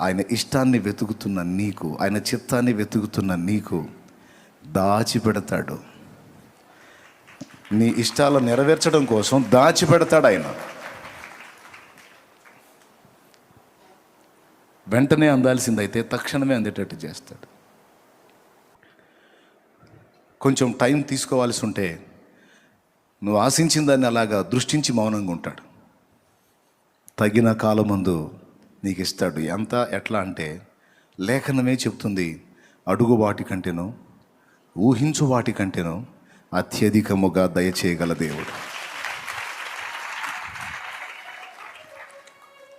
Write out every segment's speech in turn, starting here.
ఆయన ఇష్టాన్ని వెతుకుతున్న నీకు, ఆయన చిత్తాన్ని వెతుకుతున్న నీకు దాచిపెడతాడు. నీ ఇష్టాలను నెరవేర్చడం కోసం దాచిపెడతాడు ఆయన. వెంటనే అందాల్సిందైతే తక్షణమే అందేటట్టు చేస్తాడు. కొంచెం టైం తీసుకోవాల్సి ఉంటే నువ్వు ఆశించిన దాన్ని అలాగా దృష్టించి మౌనంగా ఉంటాడు. తగిన కాలమందు నీకు ఇస్తాడు. ఎట్లా అంటే లేఖనమే చెప్తుంది, అడుగు వాటి కంటేనో ఊహించు వాటి కంటేనో అత్యధికముగా దయచేయగల దేవుడు.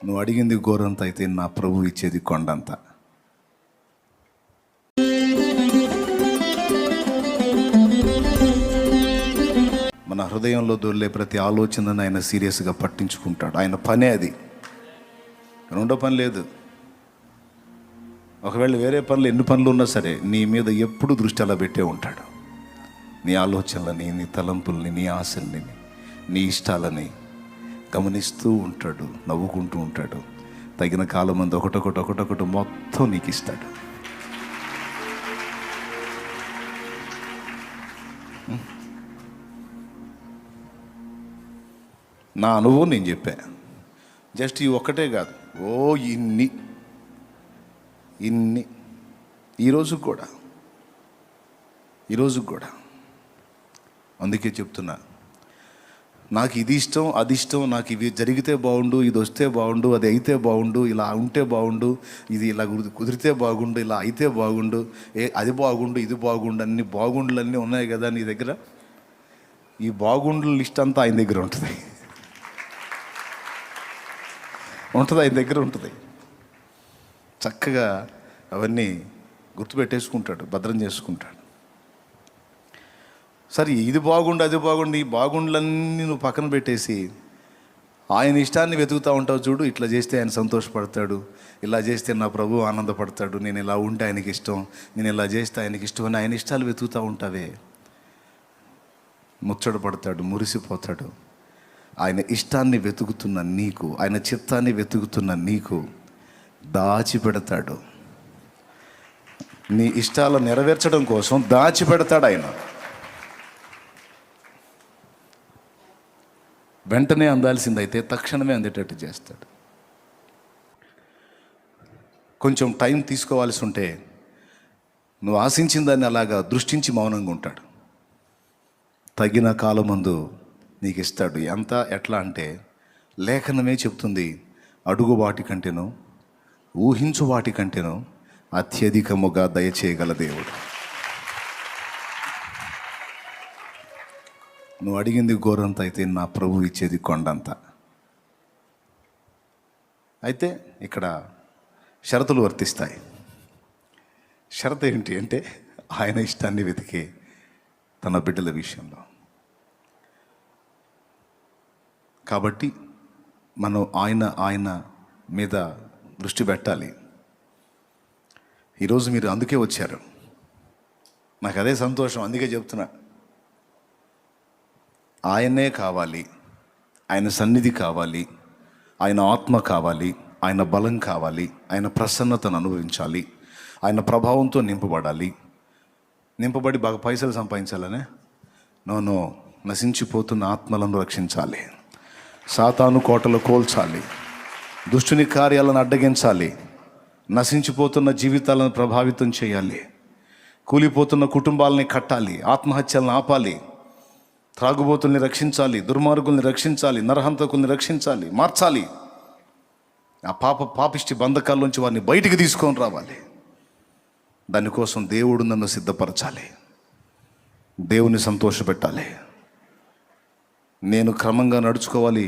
నువ్వు అడిగింది గోరంత అయితే నా ప్రభు ఇచ్చేది కొండంత. మన హృదయంలో దొర్లే ప్రతి ఆలోచనను ఆయన సీరియస్గా పట్టించుకుంటాడు. ఆయన పనే అది, రెండో పని లేదు. ఒకవేళ వేరే పనులు ఎన్ని పనులు ఉన్నా సరే నీ మీద ఎప్పుడు దృష్టి అలా పెట్టే ఉంటాడు. నీ ఆలోచనలని, నీ తలంపుల్ని, నీ ఆశల్ని, నీ ఇష్టాలని గమనిస్తూ ఉంటాడు, నవ్వుకుంటూ ఉంటాడు. తగిన కాలం మంది ఒకటొకటి మొత్తం నీకు ఇస్తాడు. నా అనుభవం నేను చెప్పా. జస్ట్ ఈ ఒక్కటే కాదు, ఇన్ని ఈరోజు కూడా అందుకే చెప్తున్నా, నాకు ఇది ఇష్టం, అది ఇష్టం, నాకు ఇవి జరిగితే బాగుండు, ఇది వస్తే బాగుండు, అది అయితే బాగుండు, ఇలా ఉంటే బాగుండు, ఇది ఇలా కుదిరితే బాగుండు, ఇలా అయితే బాగుండు, అది బాగుండు, ఇది బాగుండు, అన్ని బాగుండులన్నీ ఉన్నాయి కదా నీ దగ్గర. ఈ బాగుండుల లిస్ట్ అంతా ఆయన దగ్గర ఉంటుంది. ఆయన దగ్గర ఉంటుంది. చక్కగా అవన్నీ గుర్తుపెట్టేసుకుంటాడు, భద్రం చేసుకుంటాడు. సరే, ఇది బాగుండు, అది బాగుండు, ఈ బాగుండులన్నీ నువ్వు పక్కన పెట్టేసి ఆయన ఇష్టాన్ని వెతుకుతూ ఉంటావు చూడు. ఇట్లా చేస్తే ఆయన సంతోషపడతాడు, ఇలా చేస్తే నా ప్రభు ఆనందపడతాడు, నేను ఇలా ఉంటే ఆయనకి ఇష్టం, నేను ఇలా చేస్తే ఆయనకి ఇష్టం అని ఆయన ఇష్టాలు వెతుకుతూ ఉంటావే, ముచ్చట పడతాడు, మురిసిపోతాడు. ఆయన ఇష్టాన్ని వెతుకుతున్న నీకు, ఆయన చిత్తాన్ని వెతుకుతున్న నీకు దాచిపెడతాడు. నీ ఇష్టాలను నెరవేర్చడం కోసం దాచిపెడతాడు ఆయన. వెంటనే అందాల్సిందైతే తక్షణమే అందేటట్టు చేస్తాడు. కొంచెం టైం తీసుకోవాల్సి ఉంటే నువ్వు ఆశించిన దాన్ని అలాగా దృష్టించి మౌనంగా ఉంటాడు. తగిన కాలమందు నీకు ఇస్తాడు. ఎట్లా అంటే లేఖనమే చెప్తుంది, అడుగు వాటి కంటేనో ఊహించు వాటి కంటేనో అత్యధికముగా దయచేయగల దేవుడు. నువ్వు అడిగింది గోరంత అయితే నా ప్రభు ఇచ్చేది కొండంత. అయితే ఇక్కడ షరతులు వర్తిస్తాయి. షరతు ఏంటి అంటే ఆయన ఇష్టాన్ని వెతికే తన బిడ్డల విషయంలో. కాబట్టి మనం ఆయన మీద దృష్టి పెట్టాలి. ఈరోజు మీరు అందుకే వచ్చారు, నాకు అదే సంతోషం. అందుకే చెప్తున్నా, ఆయనే కావాలి, ఆయన సన్నిధి కావాలి, ఆయన ఆత్మ కావాలి, ఆయన బలం కావాలి, ఆయన ప్రసన్నతను అనుభవించాలి, ఆయన ప్రభావంతో నింపబడి బాగా పైసలు సంపాదించాలనే నో, నశించిపోతున్న ఆత్మలను రక్షించాలి, సాతాను కోటలు కోల్చాలి, దుష్టుని కార్యాలను అడ్డగించాలి, నశించిపోతున్న జీవితాలను ప్రభావితం చేయాలి, కూలిపోతున్న కుటుంబాలని కట్టాలి, ఆత్మహత్యలను ఆపాలి, త్రాగుబోతుల్ని రక్షించాలి, దుర్మార్గుల్ని రక్షించాలి, నరహంతకుల్ని రక్షించాలి, మార్చాలి. ఆ పాపిష్టి బంధకాల్లోంచి వారిని బయటికి తీసుకొని రావాలి. దానికోసం దేవుడు నన్ను సిద్ధపరచాలి, దేవుని సంతోషపెట్టాలి. నేను క్రమంగా నడుచుకోవాలి,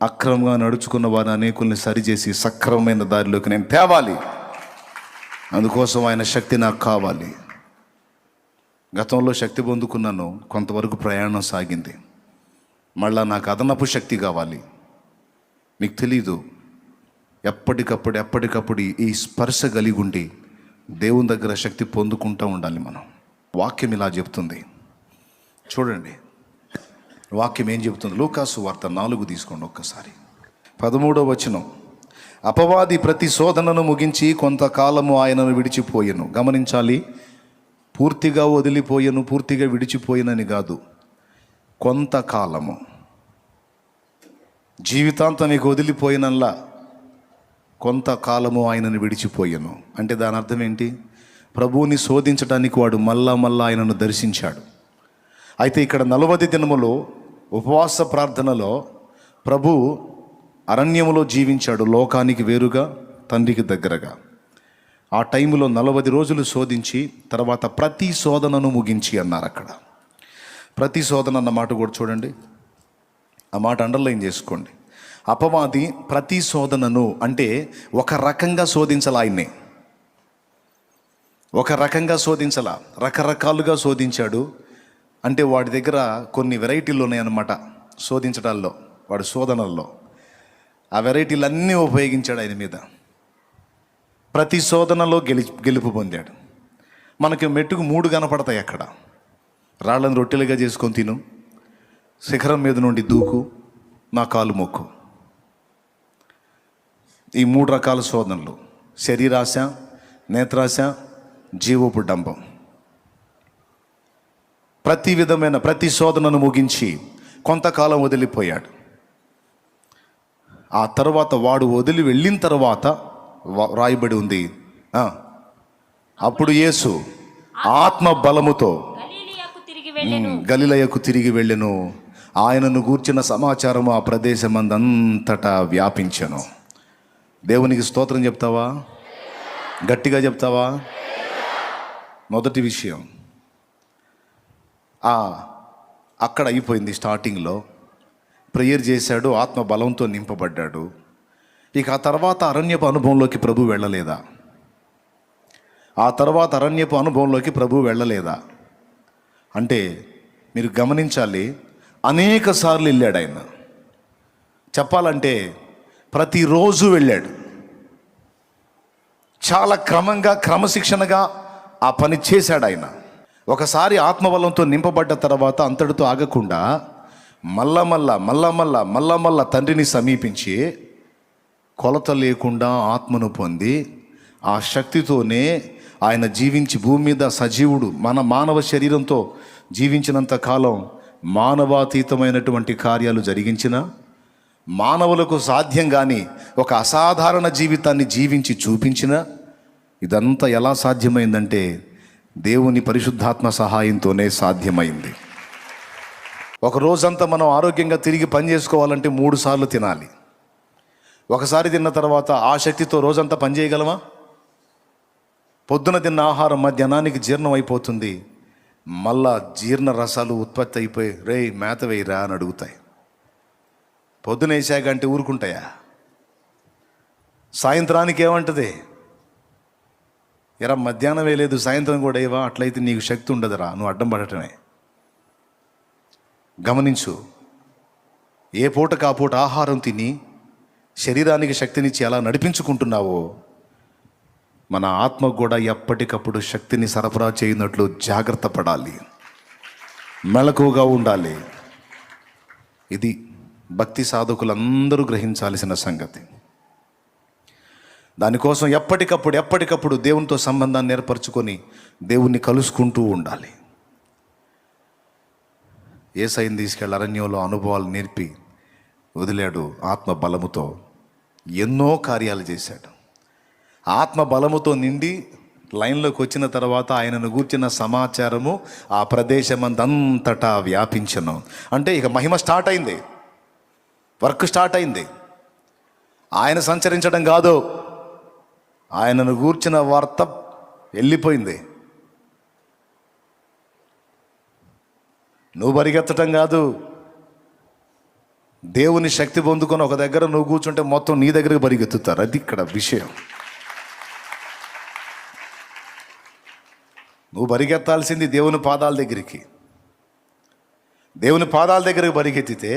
అక్రమంగా నడుచుకున్న వారిని అనేకుల్ని సరిచేసి సక్రమమైన దారిలోకి నేను తేవాలి. అందుకోసం ఆయన శక్తి నాకు కావాలి. గతంలో శక్తి పొందుకున్నాను, కొంతవరకు ప్రయాణం సాగింది, మళ్ళా నాకు అదనపు శక్తి కావాలి. మీకు తెలీదు, ఎప్పటికప్పుడు ఈ స్పర్శ కలిగి ఉండి దేవుని దగ్గర శక్తి పొందుకుంటూ ఉండాలి మనం. వాక్యం ఇలా చెప్తుంది, చూడండి వాక్యం ఏం చెబుతుంది. లూకాసు వార్త 4 తీసుకోండి ఒక్కసారి. 13వ వచనం, అపవాది ప్రతి శోధనను ముగించి కొంతకాలము ఆయనను విడిచిపోయెను. గమనించాలి, పూర్తిగా వదిలిపోయెను, పూర్తిగా విడిచిపోయినని కాదు, కొంతకాలము. జీవితాంతం నీకు వదిలిపోయినల్లా కొంతకాలము ఆయనను విడిచిపోయెను అంటే దాని అర్థం ఏంటి? ప్రభువుని శోధించడానికి వాడు మళ్ళా ఆయనను దర్శించాడు. అయితే ఇక్కడ 40 దినములు ఉపవాస ప్రార్థనలో ప్రభు అరణ్యములో జీవించాడు, లోకానికి వేరుగా, తండ్రికి దగ్గరగా. ఆ టైంలో 40 రోజులు శోధించి తర్వాత ప్రతి శోధనను ముగించి అన్నారు. అక్కడ ప్రతి శోధన అన్న మాట కూడా చూడండి, ఆ మాట అండర్లైన్ చేసుకోండి. అపవాది ప్రతి శోధనను అంటే ఒక రకంగా శోధించాల, ఆయన్ని ఒక రకంగా శోధించాల, రకరకాలుగా శోధించాడు. అంటే వాడి దగ్గర కొన్ని వెరైటీలు ఉన్నాయన్నమాట శోధించడాల్లో, వాడి శోధనల్లో ఆ వెరైటీలన్నీ ఉపయోగించాడు ఆయన మీద. ప్రతి శోధనలో గెలుపు పొందాడు. మనకి మెట్టుకు 3 కనపడతాయి అక్కడ. రాళ్ళను రొట్టెలుగా చేసుకొని తిను, శిఖరం మీద నుండి దూకు, నా కాలు మొక్కు. ఈ 3 రకాల శోధనలు: శరీరాశ, నేత్రాశ, జీవపు డంబం. ప్రతి విధమైన ప్రతి శోధనను ముగించి కొంతకాలం వదిలిపోయాడు. ఆ తర్వాత వాడు వదిలి వెళ్ళిన తర్వాత రాయబడి ఉంది, అప్పుడు యేసు ఆత్మ బలముతో గలిలయకు తిరిగి వెళ్ళెను. ఆయనను గూర్చిన సమాచారము ఆ ప్రదేశమందంతటా వ్యాపించెను. దేవునికి స్తోత్రం చెప్తావా? గట్టిగా చెప్తావా? మొదటి విషయం అక్కడ అయిపోయింది. స్టార్టింగ్లో ప్రేయర్ చేశాడు, ఆత్మ బలంతో నింపబడ్డాడు. ఇక ఆ తర్వాత అరణ్యపు అనుభవంలోకి ప్రభు వెళ్ళలేదా? ఆ తర్వాత అరణ్యపు అనుభవంలోకి ప్రభు వెళ్ళలేదా అంటే మీరు గమనించాలి, అనేక సార్లు వెళ్ళాడు ఆయన. చెప్పాలంటే ప్రతిరోజు వెళ్ళాడు. చాలా క్రమశిక్షణగా ఆ పని చేశాడు ఆయన. ఒకసారి ఆత్మబలంతో నింపబడ్డ తర్వాత అంతటితో ఆగకుండా మళ్ళా తండ్రిని సమీపించి కొలత లేకుండా ఆత్మను పొంది ఆ శక్తితోనే ఆయన జీవించి భూమి మీద సజీవుడు మన మానవ శరీరంతో జీవించినంత కాలం మానవాతీతమైనటువంటి కార్యాలు జరిగించిన, మానవులకు సాధ్యం కాని ఒక అసాధారణ జీవితాన్ని జీవించి చూపించిన. ఇదంతా ఎలా సాధ్యమైందంటే దేవుని పరిశుద్ధాత్మ సహాయంతోనే సాధ్యమైంది. ఒక రోజంతా మనం ఆరోగ్యంగా తిరిగి పని చేసుకోవాలంటే 3 సార్లు తినాలి. ఒకసారి తిన్న తర్వాత ఆ శక్తితో రోజంతా పని చేయగలమా? పొద్దున తిన్న ఆహారం మధ్యాహ్నానికి జీర్ణం అయిపోతుంది. మళ్ళా జీర్ణ రసాలు ఉత్పత్తి అయిపోయి మేత వేయరా అని అడుగుతాయి. పొద్దున వేసాకంటే ఊరుకుంటాయా? సాయంత్రానికి ఏమంటది? ఎరా మధ్యాహ్నం వేయలేదు, సాయంత్రం కూడా ఏవా, అట్లయితే నీకు శక్తి ఉండదురా, నువ్వు అడ్డం పడటమే. గమనించు, ఏ పూటకు ఆ పూట ఆహారం తిని శరీరానికి శక్తినిచ్చి ఎలా నడిపించుకుంటున్నావో మన ఆత్మకు కూడా ఎప్పటికప్పుడు శక్తిని సరఫరా చేయనట్లు జాగ్రత్త పడాలి, మెలకువగా ఉండాలి. ఇది భక్తి సాధకులందరూ గ్రహించాల్సిన సంగతి. దానికోసం ఎప్పటికప్పుడు దేవునితో సంబంధాన్ని ఏర్పరచుకొని దేవుణ్ణి కలుసుకుంటూ ఉండాలి. యేసయ్యను తీసుకెళ్ళి అరణ్యంలో అనుభవాలు నేర్పి వదిలాడు. ఆత్మ బలముతో ఎన్నో కార్యాలు చేశాడు. ఆత్మ బలముతో నిండి లైన్లోకి వచ్చిన తర్వాత ఆయనను గూర్చిన సమాచారము ఆ ప్రదేశమందంతటా వ్యాపించను. అంటే ఇక మహిమ స్టార్ట్ అయింది, వర్క్ స్టార్ట్ అయింది. ఆయన సంచరించడం కాదు, ఆయనను గూర్చిన వార్త వెళ్ళిపోయింది. నువ్వు పరిగెత్తటం కాదు, దేవుని శక్తి పొందుకొని ఒక దగ్గర నువ్వు కూర్చుంటే మొత్తం నీ దగ్గరకు పరిగెత్తుతారు. అది ఇక్కడ విషయం. నువ్వు పరిగెత్తాల్సింది దేవుని పాదాల దగ్గరికి. దేవుని పాదాల దగ్గరకు పరిగెత్తితే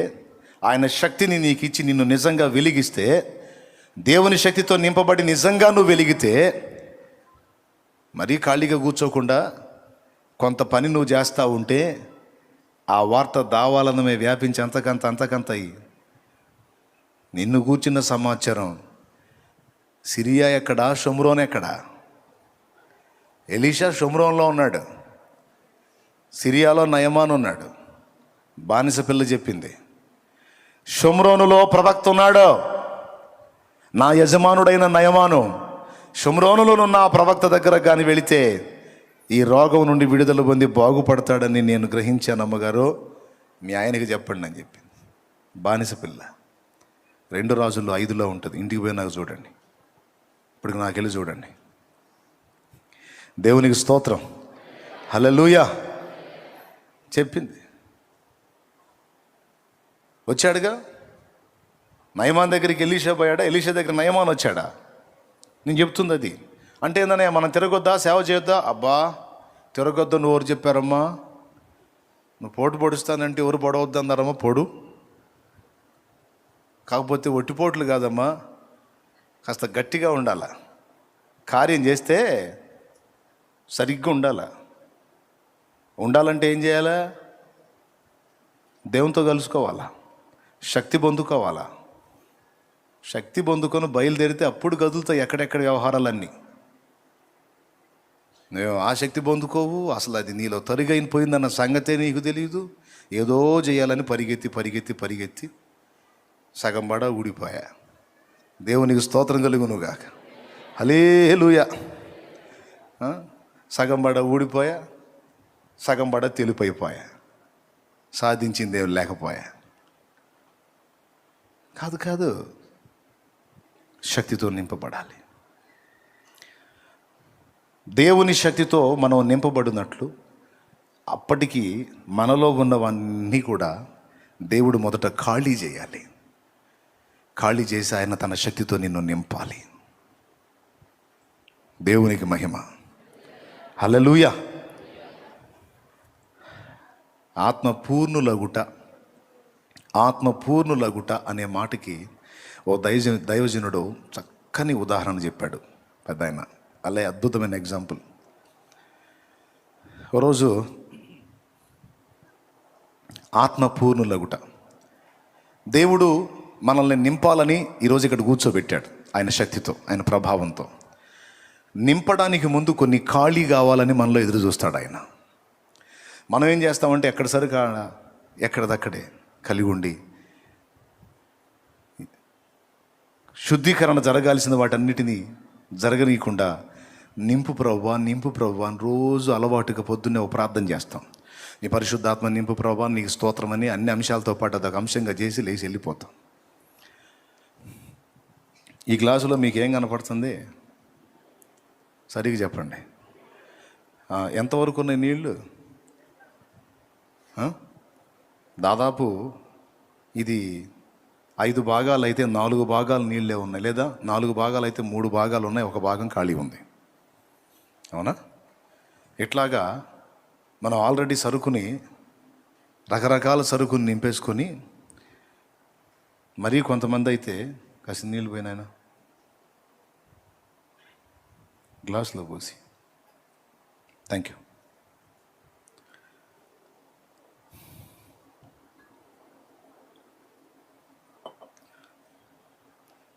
ఆయన శక్తిని నీకు ఇచ్చి నిన్ను నిజంగా వెలిగిస్తే, దేవుని శక్తితో నింపబడి నిజంగా నువ్వు వెలిగితే, మరీ ఖాళీగా కూర్చోకుండా కొంత పని నువ్వు చేస్తూ ఉంటే ఆ వార్త దావాలనమే వ్యాపించి అంతకంత అయ్యి నిన్ను కూర్చున్న సమాచారం సిరియా ఎక్కడా, షోమ్రోన్ ఎక్కడా? ఎలీషా షోమ్రోన్లో ఉన్నాడు, సిరియాలో నయమాన్ ఉన్నాడు. బానిస పిల్ల చెప్పింది, షోమ్రోనులో ప్రవక్త ఉన్నాడు, నా యజమానుడైన నయమాను. షోమ్రోనులో ఉన్న ఆ ప్రవక్త దగ్గర కానీ వెళితే ఈ రోగం నుండి విడుదల పొంది బాగుపడతాడని నేను గ్రహించాను అమ్మగారు, మీ ఆయనకి చెప్పండి అని చెప్పింది. బానిస పిల్ల 2 రాజుల్లో 5లో ఉంటుంది. ఇంటికి పోయి నాకు చూడండి, ఇప్పుడు నాకెళ్ళి చూడండి. దేవునికి స్తోత్రం, హల్లెలూయా. చెప్పింది, వచ్చాడుగా. నయమాన్ దగ్గరికి ఎలీషా పోయాడా? ఎలీషా దగ్గర నయమాన్ వచ్చాడా? నేను చెప్తుంది అది. అంటే ఏందన్నయ్య, మనం తిరగొద్దా, సేవ చేయొద్దా? అబ్బా తిరగొద్దు నువ్వు ఎవరు చెప్పారమ్మా? నువ్వు పోటు పొడుస్తానంటే ఎవరు పొడవద్దు అన్నారమ్మా? పొడు, కాకపోతే ఒట్టిపోట్లు కాదమ్మా, కాస్త గట్టిగా ఉండాల. కార్యం చేస్తే సరిగ్గా ఉండాలంటే ఏం చేయాలా? దేవునితో కలుసుకోవాలా, శక్తి పొందుకోవాలా. శక్తి పొందుకొని బయలుదేరితే అప్పుడు కదులుతాయి ఎక్కడెక్కడ వ్యవహారాలన్నీ. నువ్వు ఆ శక్తి పొందుకోవు, అసలు అది నీలో తరుగైన పోయిందన్న సంగతే నీకు తెలియదు. ఏదో చేయాలని పరిగెత్తి సగం బడ ఊడిపోయా. దేవునికి స్తోత్రం కలుగునుగాక, హల్లెలూయా. సగం బడ ఊడిపోయా, సగం బడ తెలిపైపోయా, సాధించింది ఏం లేకపోయా. కాదు, శక్తితో నింపబడాలి. దేవుని శక్తితో మనం నింపబడినట్లు అప్పటికి మనలో ఉన్నవన్నీ కూడా దేవుడు మొదట ఖాళీ చేయాలి. ఖాళీ చేసి ఆయన తన శక్తితో నిన్ను నింపాలి. దేవునికి మహిమ, హల్లెలూయా. ఆత్మపూర్ణులగుట అనే మాటకి ఓ దైవజనుడు చక్కని ఉదాహరణ చెప్పాడు పెద్ద ఆయన. అలా అద్భుతమైన ఎగ్జాంపుల్. ఒకరోజు ఆత్మపూర్ణులగుట, దేవుడు మనల్ని నింపాలని ఈరోజు ఇక్కడ కూర్చోబెట్టాడు ఆయన శక్తితో, ఆయన ప్రభావంతో. నింపడానికి ముందు కొన్ని ఖాళీ కావాలని మనలో ఎదురు చూస్తాడు ఆయన. మనం ఏం చేస్తామంటే ఎక్కడ సరికా ఎక్కడదక్కడే కలిగి ఉండి శుద్ధీకరణ జరగాల్సిన వాటన్నిటినీ జరగనీయకుండా నింపు ప్రభువా అని రోజు అలవాటుగా పొద్దున్నే ఒక ప్రార్థన చేస్తాం. నీ పరిశుద్ధాత్మ నింపు ప్రభువా, నీకు స్తోత్రం అని అన్ని అంశాలతో పాటు అదొక అంశంగా చేసి లేచి వెళ్ళిపోతాం. ఈ గ్లాసులో మీకు ఏం కనపడుతుంది? సరిగ్గా చెప్పండి. ఎంతవరకు ఉన్నాయి నీళ్ళు? దాదాపు ఇది 5 భాగాలు అయితే 4 భాగాలు నీళ్ళే ఉన్నాయి, లేదా 4 భాగాలు అయితే 3 భాగాలు ఉన్నాయి, ఒక భాగం ఖాళీ ఉంది. అవునా? ఇట్లాగా మనం ఆల్రెడీ సరుకుని, రకరకాల సరుకుని నింపేసుకొని, మరీ కొంతమంది అయితే కాస్త నీళ్ళు పోయినాయన గ్లాసులో పోసి. Thank you.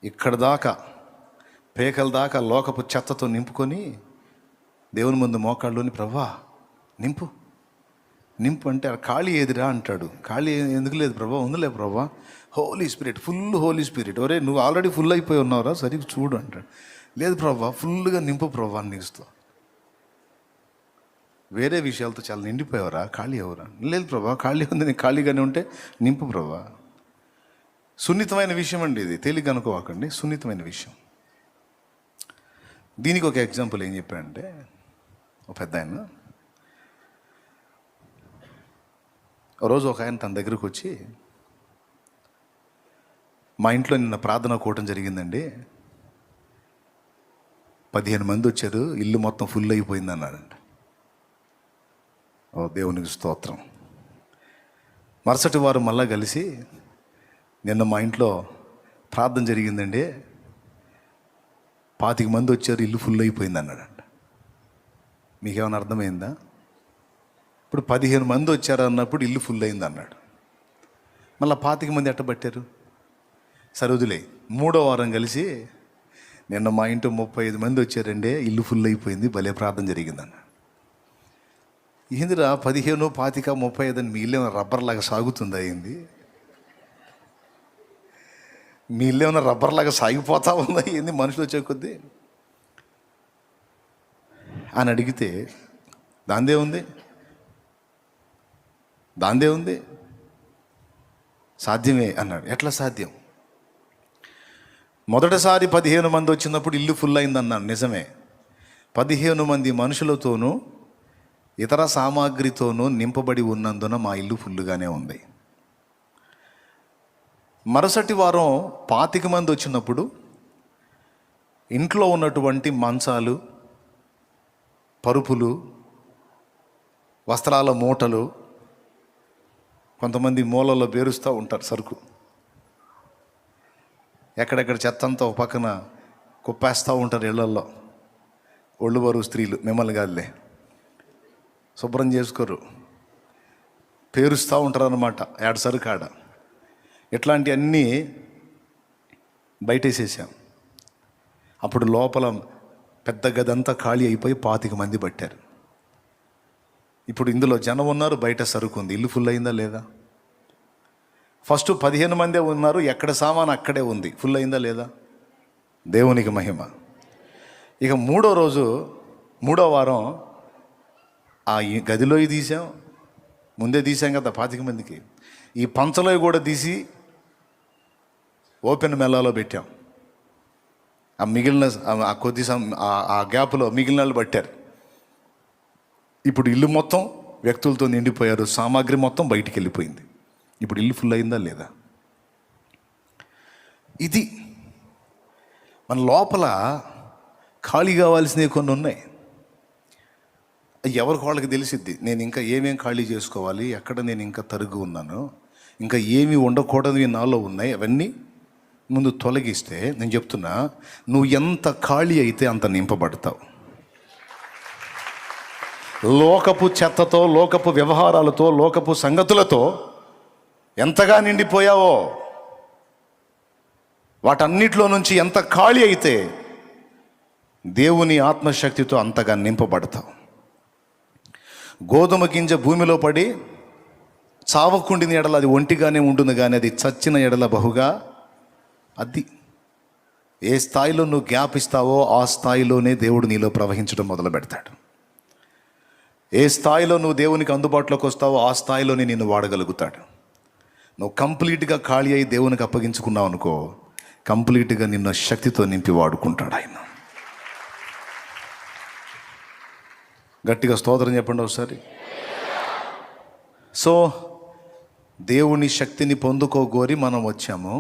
ఇక్కడ దాకా పేకల దాకా లోకపు చెత్తతో నింపుకొని దేవుని ముందు మోకాళ్ళలోని, ప్రభా నింపు అంటే ఖాళీ ఏదిరా అంటాడు. ఖాళీ ఎందుకు లేదు ప్రభా? ఉందిలే Prabha, holy spirit, full holy spirit. ఒరే నువ్వు ఆల్రెడీ ఫుల్ అయిపోయి ఉన్నావురా, సరిగ్గా చూడు అంటాడు. లేదు ప్రభా, ఫుల్గా నింపు ప్రభా నీస్తూ. వేరే విషయాలతో చాలా నిండిపోయావరా, ఖాళీ ఎవరా? లేదు ప్రభా ఖాళీ ఉంది, నీకు ఖాళీగానే ఉంటే నింపు ప్రభా. సున్నితమైన విషయం అండి ఇది, తేలిక అనుకోవాకండి, సున్నితమైన విషయం. దీనికి ఒక ఎగ్జాంపుల్ ఏం చెప్పాడంటే, ఒక పెద్ద ఆయన రోజు ఒక ఆయన తన దగ్గరకు వచ్చి, మా ఇంట్లో నిన్న ప్రార్థన కూటం జరిగిందండి, 15 మంది వచ్చారు, ఇల్లు మొత్తం ఫుల్ అయిపోయింది అన్నాడంట. ఓ దేవునికి స్తోత్రం. మరుసటి వారు మళ్ళా కలిసి, నిన్న మా ఇంట్లో ప్రార్థన జరిగిందండి, 25 మంది వచ్చారు, ఇల్లు ఫుల్ అయిపోయింది అన్నాడంట. మీకేమైనా అర్థమైందా? ఇప్పుడు 15 మంది వచ్చారు అన్నప్పుడు ఇల్లు ఫుల్ అయింది అన్నాడు. మళ్ళీ 25 మంది ఎట్టబట్టారు? సరే వదిలే. 3వ వారం కలిసి, నిన్న మా ఇంట్లో 35 మంది వచ్చారండి, ఇల్లు ఫుల్ అయిపోయింది, భలే ప్రార్థన జరిగిందన్న. ఏందిరా 15, 25, 35 అని మీ ఇల్లు ఏమైనా రబ్బర్ లాగా సాగుతుందా ఏంది? మీ ఇల్లు ఏమైనా రబ్బర్ లాగా సాగిపోతా ఉందా ఏంది మనుషులు వచ్చే కొద్దీ అని అడిగితే, దాందే ఉంది సాధ్యమే అన్నాడు. ఎట్లా సాధ్యం? మొదటిసారి 15 మంది వచ్చినప్పుడు ఇల్లు ఫుల్ అయిందన్నాను, నిజమే. 15 మంది మనుషులతోనూ ఇతర సామాగ్రితోనూ నింపబడి ఉన్నందున మా ఇల్లు ఫుల్గానే ఉంది. మరుసటి వారం 25 మంది వచ్చినప్పుడు ఇంట్లో ఉన్నటువంటి మంచాలు, పరుపులు, వస్త్రాల మూటలు, కొంతమంది మూలలో పేరుస్తూ ఉంటారు సరుకు, ఎక్కడెక్కడ చెత్త అంతా ఒక పక్కన కుప్పేస్తూ ఉంటారు ఇళ్లల్లో. ఒళ్ళు బరువు స్త్రీలు, మిమ్మల్ని కాదులే, శుభ్రం చేసుకోరు, పేరుస్తూ ఉంటారు అన్నమాట ఏడ సరుకు ఆడ. ఇట్లాంటివన్నీ బయటేసేసాం. అప్పుడు లోపల పెద్ద గదంతా ఖాళీ అయిపోయి 25 మంది పట్టారు. ఇప్పుడు ఇందులో జనం ఉన్నారు, బయట సరుకు ఉంది. ఇల్లు ఫుల్ అయిందా లేదా? ఫస్ట్ 15 మందే ఉన్నారు, ఎక్కడ సామాను అక్కడే ఉంది. ఫుల్ అయిందా లేదా? దేవునికి మహిమ. ఇక మూడో వారం ఆ గదిలో తీసాం, ముందే తీసాం కదా 25 మందికి. ఈ పంచలో కూడా తీసి ఓపెన్ మెల్లాలో పెట్టాం. ఆ మిగిలిన ఆ గ్యాప్లో మిగిలిన వాళ్ళు పట్టారు. ఇప్పుడు ఇల్లు మొత్తం వ్యక్తులతో నిండిపోయారు, సామాగ్రి మొత్తం బయటికి వెళ్ళిపోయింది. ఇప్పుడు ఇల్లు ఫుల్ అయిందా లేదా? ఇది మన లోపల ఖాళీ కావాల్సినవి కొన్ని ఉన్నాయి. ఎవరికి వాళ్ళకి తెలిసిద్ది, నేను ఇంకా ఏమేం ఖాళీ చేసుకోవాలి, ఎక్కడ నేను ఇంకా తరుగు ఉన్నాను, ఇంకా ఏమి ఉండకూడనివి నాలో ఉన్నాయి, అవన్నీ ముందు తొలగిస్తే, నేను చెప్తున్నా, నువ్వు ఎంత ఖాళీ అయితే అంత నింపబడతావు. లోకపు చెత్తతో, లోకపు వ్యవహారాలతో, లోకపు సంగతులతో ఎంతగా నిండిపోయావో, వాటన్నిటిలో నుంచి ఎంత ఖాళీ అయితే దేవుని ఆత్మశక్తితో అంతగా నింపబడతావు. గోధుమ గింజ భూమిలో పడి చావకుండిన ఎడల అది ఒంటిగానే ఉంటుంది, కానీ అది చచ్చిన ఎడల బహుగా, అది ఏ స్థాయిలో నువ్వు గ్యాప్ ఇస్తావో ఆ స్థాయిలోనే దేవుడు నీలో ప్రవహించడం మొదలు పెడతాడు. ఏ స్థాయిలో నువ్వు దేవునికి అందుబాటులోకి వస్తావో ఆ స్థాయిలోనే నిన్ను వాడగలుగుతాడు. నువ్వు కంప్లీట్గా ఖాళీ అయి దేవునికి అప్పగించుకున్నావు అనుకో, కంప్లీట్గా నిన్ను శక్తితో నింపి వాడుకుంటాడు ఆయన. గట్టిగా స్తోత్రం చెప్పండి ఒకసారి. సో దేవుని శక్తిని పొందుకోగోరి మనం వచ్చాము.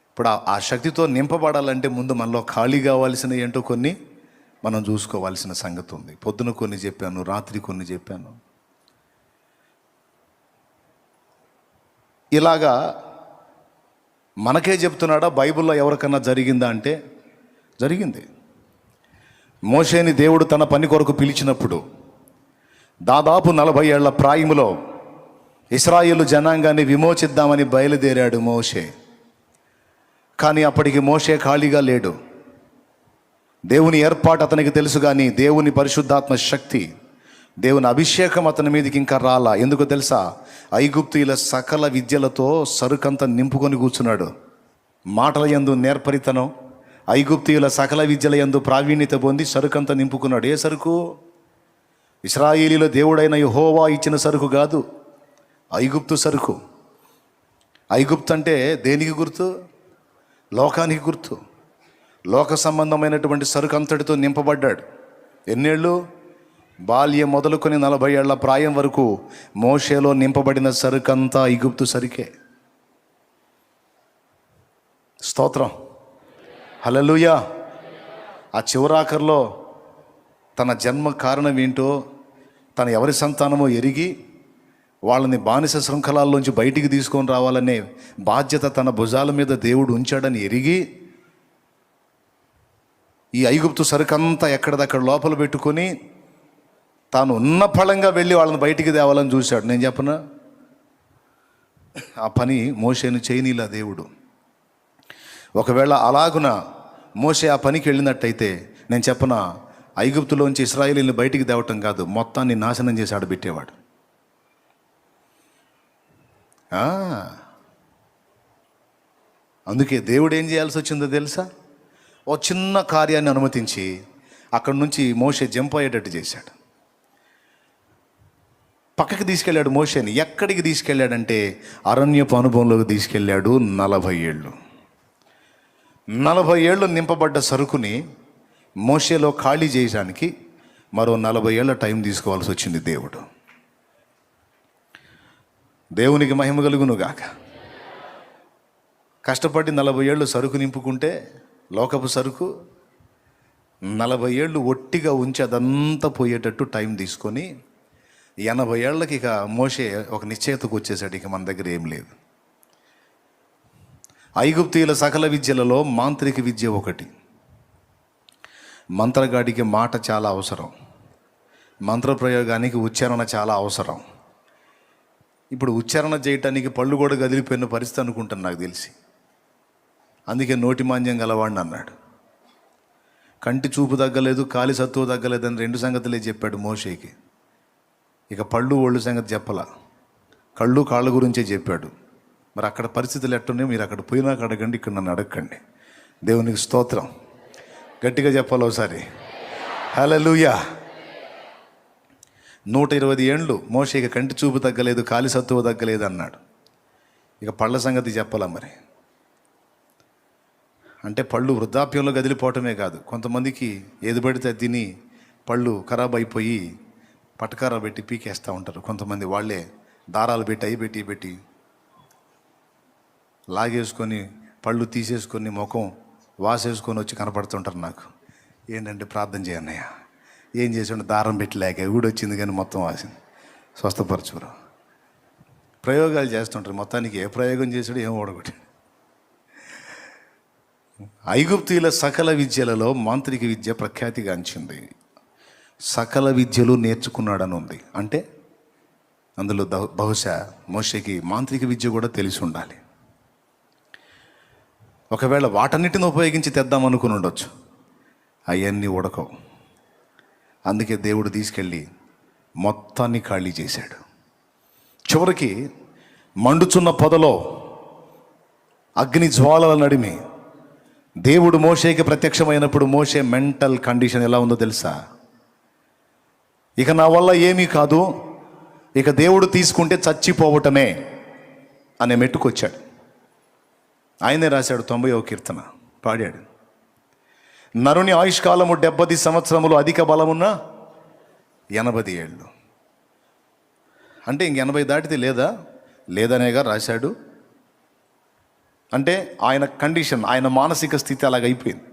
ఇప్పుడు ఆ శక్తితో నింపబడాలంటే ముందు మనలో ఖాళీ కావాల్సిన ఏంటో కొన్ని మనం చూసుకోవాల్సిన సంగతి ఉంది. పొద్దున కొన్ని చెప్పాను, రాత్రి కొన్ని చెప్పాను. ఇలాగా మనకే చెప్తున్నాడా, బైబిల్లో ఎవరికన్నా జరిగిందా అంటే జరిగింది. మోషేని దేవుడు తన పని కొరకు పిలిచినప్పుడు దాదాపు 40 ఏళ్ల ప్రాయములో ఇశ్రాయేలు జనాంగాన్ని విమోచిద్దామని బయలుదేరాడు మోషే. కానీ అప్పటికి మోషే ఖాళీగా లేడు. దేవుని ఏర్పాటు అతనికి తెలుసు, కానీ దేవుని పరిశుద్ధాత్మ శక్తి, దేవుని అభిషేకం అతని మీదకి ఇంకా రాలా. ఎందుకో తెలుసా? ఐగుప్తీయుల సకల విద్యలతో సరుకంతా నింపుకొని కూర్చున్నాడు. మాటల యందు నేర్పరితనం, ఐగుప్తీయుల సకల విద్యల యందు ప్రావీణ్యత పొంది సరుకంతా నింపుకున్నాడు. ఏ సరుకు? ఇశ్రాయేలీల దేవుడైన యెహోవా ఇచ్చిన సరుకు కాదు, ఐగుప్తు సరుకు. ఐగుప్తు అంటే దేనికి గుర్తు? లోకానికి గుర్తు. లోక సంబంధమైనటువంటి సరుకు అంతటితో నింపబడ్డాడు. ఎన్నేళ్ళు? బాల్యం మొదలుకొని 40 ఏళ్ల ప్రాయం వరకు మోషేలో నింపబడిన సరుకంతా ఐగుప్తు సరికే. స్తోత్రం, హల్లెలూయా. ఆ చివరాఖర్లో తన జన్మ కారణం ఏంటో, తన ఎవరి సంతానమో ఎరిగి వాళ్ళని బానిస శృంఖలాల్లోంచి బయటికి తీసుకొని రావాలనే బాధ్యత తన భుజాల మీద దేవుడు ఉంచాడని ఎరిగి ఈ ఐగుప్తు సరుకంతా ఎక్కడిదక్కడ లోపల పెట్టుకొని తాను ఉన్న ఫలంగా వెళ్ళి వాళ్ళని బయటికి తేవాలని చూశాడు. నేను చెప్పనా, ఆ పని మోషేను చేయనీలా దేవుడు. ఒకవేళ అలాగున మోషే ఆ పనికి వెళ్ళినట్టయితే నేను చెప్పనా, ఐగుప్తులోంచి ఇశ్రాయేలీని బయటికి తేవటం కాదు, మొత్తాన్ని నాశనం చేసి ఆడబెట్టేవాడు. అందుకే దేవుడు ఏం చేయాల్సి వచ్చిందో తెలుసా? ఓ చిన్న కార్యాన్ని అనుమతించి అక్కడి నుంచి మోషే జంప్ అయ్యేటట్టు చేశాడు. పక్కకి తీసుకెళ్ళాడు మోషేని. ఎక్కడికి తీసుకెళ్ళాడంటే అరణ్యపు అనుభవంలోకి తీసుకెళ్ళాడు. 40 ఏళ్ళు 40 ఏళ్ళు నింపబడ్డ సరుకుని మోషేలో ఖాళీ చేయడానికి మరో 40 ఏళ్ళ టైం తీసుకోవాల్సి వచ్చింది దేవుడు. దేవునికి మహిమ కలుగును గాక. కష్టపడి 40 ఏళ్ళు సరుకు నింపుకుంటే, లోకపు సరుకు 40 ఏళ్ళు ఒట్టిగా ఉంచి అదంతా పోయేటట్టు టైం తీసుకొని 80 ఏళ్ళకి ఇక మోషే ఒక నిశ్చయతకు వచ్చేసాడు. ఇక మన దగ్గర ఏం లేదు. ఐగుప్తీయుల సకల విద్యలలో మాంత్రిక విద్య ఒకటి. మంత్రగాడికి మాట చాలా అవసరం, మంత్రప్రయోగానికి ఉచ్చారణ చాలా అవసరం. ఇప్పుడు ఉచ్చారణ చేయటానికి పళ్ళు కూడా కదిలిపోయిన పరిస్థితి అనుకుంటాను నాకు తెలిసి. అందుకే నోటి మాంద్యం గలవాడిని అన్నాడు. కంటి చూపు తగ్గలేదు, కాలి సత్తువ తగ్గలేదని 2 సంగతులే చెప్పాడు మోషేకి. ఇక పళ్ళు ఒళ్ళు సంగతి చెప్పలా, కళ్ళు కాళ్ళ గురించే చెప్పాడు. మరి అక్కడ పరిస్థితులు ఎట్టున్నాయో మీరు అక్కడ పోయినాక అడగండి, ఇక్కడ నన్ను అడగండి. దేవునికి స్తోత్రం. గట్టిగా చెప్పాలి ఒకసారి, హల్లెలూయా. 120 ఏండ్లు మోషేకి కంటి చూపు తగ్గలేదు, కాలి సత్తువ తగ్గలేదు అన్నాడు. ఇక పళ్ళ సంగతి చెప్పాలా మరి? అంటే పళ్ళు వృద్ధాప్యంలో కదిలిపోవటమే కాదు, కొంతమందికి ఏది పడితే తిని పళ్ళు ఖరాబ్ అయిపోయి పటకారా పెట్టి పీకేస్తూ ఉంటారు. కొంతమంది వాళ్ళే దారాలు పెట్టి అయి పెట్టి లాగేసుకొని పళ్ళు తీసేసుకొని ముఖం వాసేసుకొని వచ్చి కనపడుతుంటారు నాకు. ఏంటంటే ప్రార్థన చేయన్నయ్య, ఏం చేసాడు, దారం పెట్టలేక ఊడొచ్చింది కానీ మొత్తం వాసింది, స్వస్థపరచురు. ప్రయోగాలు చేస్తుంటారు. మొత్తానికి ఏ ప్రయోగం చేసాడు ఏం ఓడగొట్టి. ఐగుప్తీయుల సకల విద్యలలో మాంత్రిక విద్య ప్రఖ్యాతిగాంచింది. సకల విద్యలు నేర్చుకున్నాడని ఉంది. అంటే అందులో బహుశా మోషేకి మాంత్రిక విద్య కూడా తెలిసి ఉండాలి. ఒకవేళ వాటన్నిటిని ఉపయోగించి తెద్దామనుకుని ఉండొచ్చు, అవన్నీ ఉడకవు. అందుకే దేవుడు తీసుకెళ్ళి మొత్తాన్ని ఖాళీ చేశాడు. చివరికి మండుచున్న పొదలో అగ్ని జ్వాలల నడిమి దేవుడు మోషేకి ప్రత్యక్షమైనప్పుడు మోషే మెంటల్ కండిషన్ ఎలా ఉందో తెలుసా? ఇక నా వల్ల ఏమీ కాదు, ఇక దేవుడు తీసుకుంటే చచ్చిపోవటమే అనే మెట్టుకొచ్చాడు. ఆయనే రాశాడు 90వ కీర్తన, పాడాడు. నరుని ఆయుష్కాలము 70 సంవత్సరములు, అధిక బలమున్న 80 ఏళ్ళు. అంటే ఇంక 80 దాటితే లేదనేగా రాశాడు. అంటే ఆయన కండిషన్, ఆయన మానసిక స్థితి అలాగైపోయింది.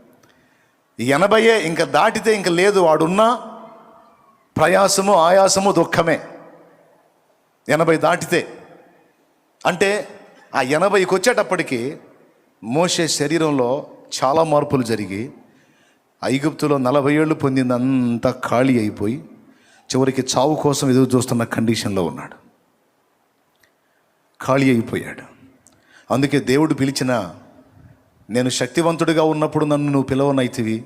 80 ఇంకా దాటితే ఇంక లేదు, వాడున్న ప్రయాసము ఆయాసము దుఃఖమే. 80 దాటితే అంటే ఆ 80కి వచ్చేటప్పటికి మోషే శరీరంలో చాలా మార్పులు జరిగి ఐగుప్తులో 40 ఏళ్ళు పొందిందంతా ఖాళీ అయిపోయి చివరికి చావు కోసం ఎదురు చూస్తున్న కండిషన్లో ఉన్నాడు. ఖాళీ అయిపోయాడు. అందుకే దేవుడు పిలిచిన, నేను శక్తివంతుడిగా ఉన్నప్పుడు నన్ను నువ్వు పిలవనైతివి,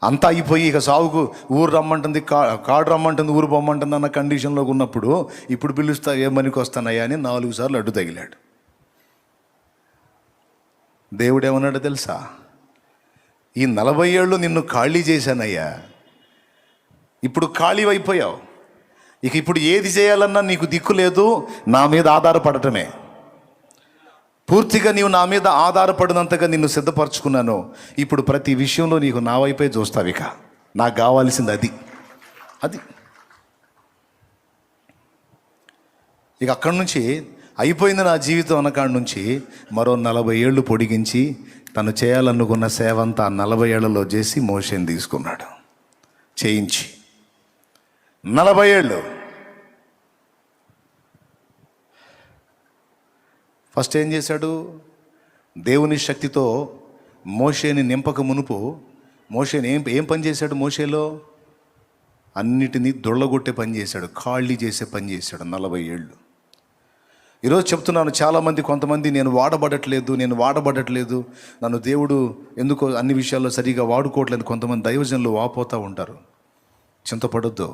అంతా అయిపోయి ఇక సావుకు ఊరు రమ్మంటుంది, కాడు రమ్మంటుంది, ఊరు పొమ్మంటుంది అన్న కండిషన్లో ఉన్నప్పుడు ఇప్పుడు పిలుస్తా ఏమనికి వస్తానయ్యా అని 4 సార్లు అడ్డు తగిలాడు. దేవుడు ఏమన్నాడు తెలుసా? ఈ 40 ఏళ్ళు నిన్ను ఖాళీ చేశానయ్యా, ఇప్పుడు ఖాళీ అయిపోయావు, ఇక ఇప్పుడు ఏది చేయాలన్నా నీకు దిక్కు లేదు, నా మీద ఆధారపడటమే. పూర్తిగా నీవు నా మీద ఆధారపడినంతగా నిన్ను సిద్ధపరచుకున్నాను. ఇప్పుడు ప్రతి విషయంలో నీకు నా వైపే చూస్తావు. ఇక నాకు కావాల్సింది అది. ఇక అక్కడి నుంచి అయిపోయింది నా జీవితం అన్నకాడి నుంచి మరో 40 ఏళ్ళు పొడిగించి తను చేయాలనుకున్న సేవ అంతా 40 ఏళ్లలో చేసి మోషేని తీసుకున్నాడు, చేయించి 40 ఏళ్ళు. ఫస్ట్ ఏం చేశాడు? దేవుని శక్తితో మోషేని నింపక మునుపు మోషేని ఏం పని చేశాడు? మోషేలో అన్నిటినీ దొళ్ళగొట్టే పని చేశాడు, ఖాళీ చేసే పని చేశాడు 40 ఏళ్ళు. ఈరోజు చెప్తున్నాను, చాలామంది కొంతమంది నేను వాడబడట్లేదు, నన్ను దేవుడు ఎందుకో అన్ని విషయాల్లో సరిగా వాడుకోవట్లేదు కొంతమంది దైవజనులు వాపోతూ ఉంటారు. చింతపడొద్దు.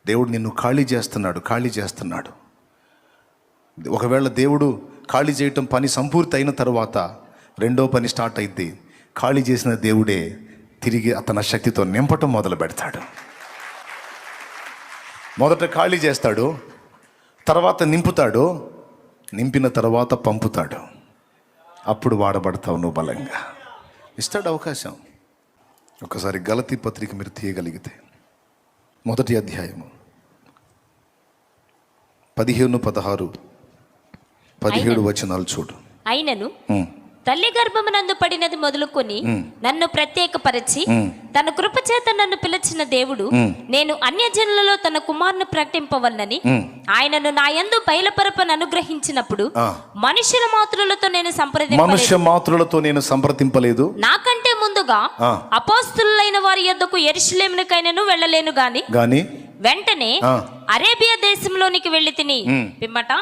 దేవుడు నిన్ను ఖాళీ చేస్తున్నాడు. ఒకవేళ దేవుడు ఖాళీ చేయటం పని సంపూర్తి అయిన తర్వాత రెండో పని స్టార్ట్ అయింది. ఖాళీ చేసిన దేవుడే తిరిగి తన శక్తితో నింపటం మొదలు పెడతాడు. మొదట ఖాళీ చేస్తాడు, తర్వాత నింపుతాడు, నింపిన తర్వాత పంపుతాడు. అప్పుడు వాడబడతావు నువ్వు బలంగా. ఇస్తాడు అవకాశం. ఒకసారి గలతీ పత్రిక మీరు తీయగలిగితే 1వ అధ్యాయము 15, 16, 17 వచనాలు చూడు. అయినను తల్లి గర్భమునందు పడినది మొదలుకొని నన్ను ప్రత్యేకపరిచి తన కృపచేత నన్ను పిలిచిన దేవుడు నేను అన్యజనులలో తన కుమారుని ప్రకటింపవలనని ఆయనను నా యందు బయలుపరపను అనుగ్రహించినప్పుడు మనుష్య మాత్రులతో నేను సంప్రదింపలేదు. నాకంటే ముందుగా అపోస్తలులైన వారి యొద్దకు యెరూషలేమునకైనను వెళ్ళలేను గాని వెంటనే అరేబియా దేశంలోనికి వెళ్ళి తిని పిమ్మట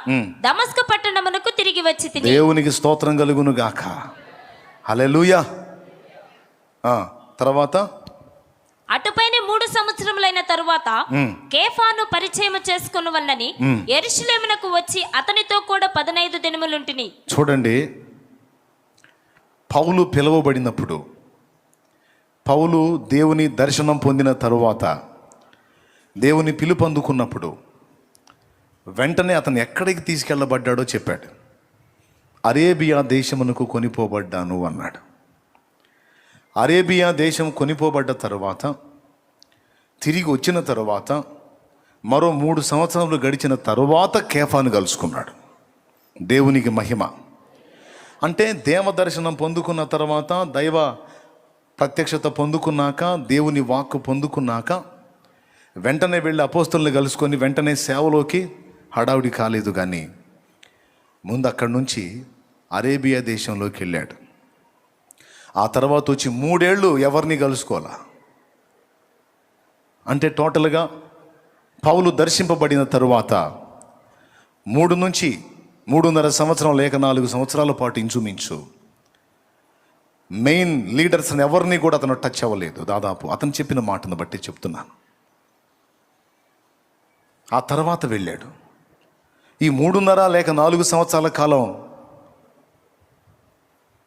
దమస్కు పట్టణమునకు తిరిగి వచ్చి తిని. దేవునికి స్తోత్రం కలుగును గాక. హల్లెలూయా. తర్వాత అటుపైన 3 సంవత్సరములైన తరువాత కేఫాను పరిచయం చేసుకున్న వలనని యెరూషలేమునకు వచ్చి అతనితో కూడా 15 దినములుంటిని. చూడండి, పౌలు పిలువబడినప్పుడు, పౌలు దేవుని దర్శనం పొందిన తరువాత, దేవుని పిలుపు అందుకున్నప్పుడు వెంటనే అతను ఎక్కడికి తీసుకెళ్ళబడ్డాడో చెప్పాడు. అరేబియా దేశమునకు కొనిపోబడ్డాను అన్నాడు. అరేబియా దేశం కొనిపోబడ్డ తరువాత తిరిగి వచ్చిన తరువాత మరో 3 సంవత్సరాలు గడిచిన తరువాత కేఫాను కలుసుకున్నాడు. దేవునికి మహిమ. అంటే దేవ దర్శనం పొందుకున్న తర్వాత, దైవ ప్రత్యక్షత పొందుకున్నాక, దేవుని వాక్కు పొందుకున్నాక వెంటనే వెళ్ళి అపోస్తలుని కలుసుకొని వెంటనే సేవలోకి హడావుడి కాలేదు. కానీ ముందు అక్కడి నుంచి అరేబియా దేశంలోకి వెళ్ళాడు. ఆ తర్వాత వచ్చి 3 ఏళ్ళు ఎవరిని కలుసుకోవాలా. అంటే టోటల్గా పౌలు దర్శింపబడిన తరువాత 3 నుంచి 3.5 సంవత్సరం లేక 4 సంవత్సరాల పాటు ఇంచుమించు మెయిన్ లీడర్స్ని ఎవరిని కూడా అతను టచ్ అవ్వలేదు. దాదాపు అతను చెప్పిన మాటను బట్టి చెప్తున్నాను. ఆ తర్వాత వెళ్ళాడు. ఈ 3.5 లేక 4 సంవత్సరాల కాలం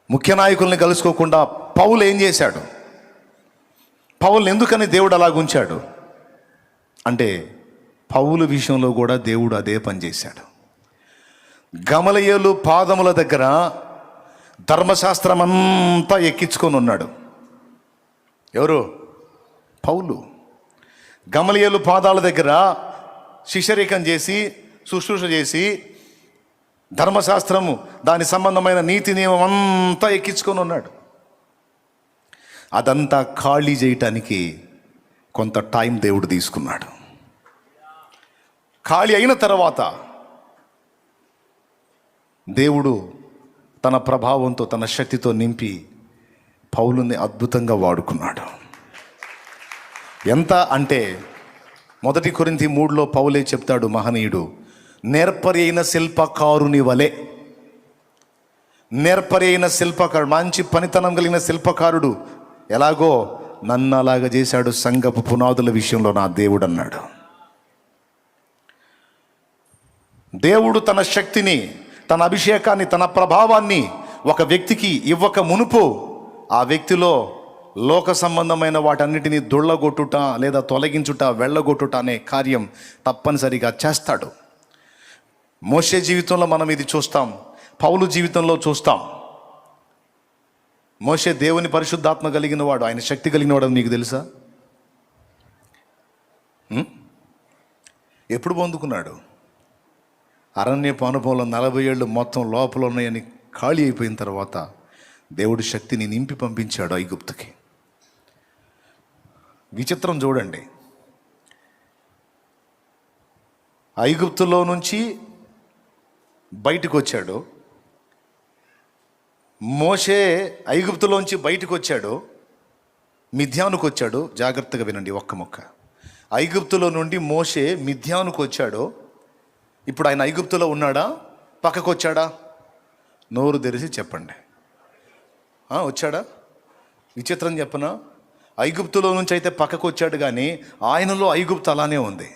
ముఖ్య నాయకుల్ని కలుసుకోకుండా పౌలు ఏం చేశాడు? పౌలు ఎందుకని దేవుడు అలాగుంచాడు అంటే, పౌలు విషయంలో కూడా దేవుడు అదే పని చేశాడు. గమలీయేలు పాదముల దగ్గర ధర్మశాస్త్రం అంతా ఎక్కించుకొని ఉన్నాడు. ఎవరు? పౌలు. గమలీయేలు పాదాల దగ్గర శిష్యరికం చేసి, శుశ్రూష చేసి, ధర్మశాస్త్రము దాని సంబంధమైన నీతి నియమం అంతా ఎక్కించుకొని ఉన్నాడు. అదంతా ఖాళీ చేయటానికి కొంత టైం దేవుడు తీసుకున్నాడు. ఖాళీ అయిన తర్వాత దేవుడు తన ప్రభావంతో, తన శక్తితో నింపి పౌలుని అద్భుతంగా వాడుకున్నాడు. ఎంత అంటే 1 కొరింథీ 3లో పౌలే చెప్తాడు, మహనీయుడు, నేర్పరి అయిన శిల్పకారుని వలె. నేర్పరి అయిన శిల్పకారుడు, మంచి పనితనం కలిగిన శిల్పకారుడు ఎలాగో నన్ను అలాగ చేశాడు సంఘపు పునాదుల విషయంలో నా దేవుడు అన్నాడు. దేవుడు తన శక్తిని, తన అభిషేకాన్ని, తన ప్రభావాన్ని ఒక వ్యక్తికి ఇవ్వక మునుపు ఆ వ్యక్తిలో లోక సంబంధమైన వాటన్నిటినీ దొళ్ళగొట్టుట లేదా తొలగించుట, వెళ్ళగొట్టుట అనే కార్యం తప్పనిసరిగా చేస్తాడు. మోషే జీవితంలో మనం ఇది చూస్తాం, పౌలు జీవితంలో చూస్తాం. మోషే దేవుని పరిశుద్ధాత్మ కలిగిన వాడు, ఆయన శక్తి కలిగిన వాడు. మీకు తెలుసా? ఎప్పుడు పొందుకున్నాడు? అరణ్యపు అనుభవంలో 40 ఏళ్ళు మొత్తం లోపల ఉన్నాయని ఖాళీ అయిపోయిన తర్వాత దేవుడు శక్తిని నింపి పంపించాడు ఐగుప్తుకి. విచిత్రం చూడండి, ఐగుప్తులో నుంచి బయటకు వచ్చాడు మోషే. ఐగుప్తులోంచి బయటకు వచ్చాడు, మిథ్యానుకు వచ్చాడు. జాగ్రత్తగా వినండి ఒక్క మొక్క. ఐగుప్తులో నుండి మోషే మిథ్యానుకు వచ్చాడు. ఇప్పుడు ఆయన ఐగుప్తులో ఉన్నాడా? పక్కకు వచ్చాడా? నోరు తెరిచి చెప్పండి. వచ్చాడా? విచిత్రం చెప్పనా? ఐగుప్తులో నుంచి అయితే పక్కకు వచ్చాడు, కానీ ఆయనలో ఐగుప్తు అలానే ఉంది.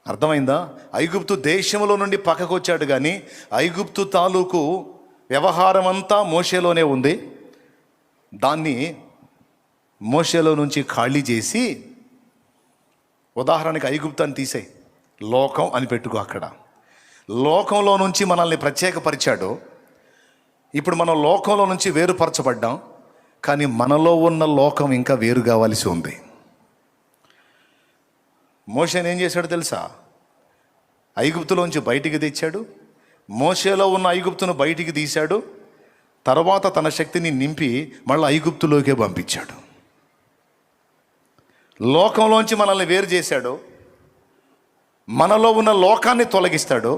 అర్థమైందా? ఐగుప్తు దేశంలో నుండి పక్కకు వచ్చాడు, కానీ ఐగుప్తు తాలూకు వ్యవహారం అంతా మోషేలోనే ఉంది. దాన్ని మోషేలో నుంచి ఖాళీ చేసి, ఉదాహరణకి ఐగుప్తాన్ని తీసే లోకం అని పెట్టుకో. అక్కడ లోకంలో నుంచి మనల్ని ప్రత్యేకపరిచాడు. ఇప్పుడు మనం లోకంలో నుంచి వేరుపరచబడ్డాం, కానీ మనలో ఉన్న లోకం ఇంకా వేరు కావాల్సి ఉంది. మోషేని ఏం చేశాడు తెలుసా? ఐగుప్తులోంచి బయటికి తెచ్చాడు. మోషేలో ఉన్న ఐగుప్తును బయటికి తీశాడు. తర్వాత తన శక్తిని నింపి మళ్ళీ ఐగుప్తులోకే పంపించాడు. లోకంలోంచి మనల్ని వేరు చేశాడు. మనలో ఉన్న లోకాన్ని తొలగిస్తాడు.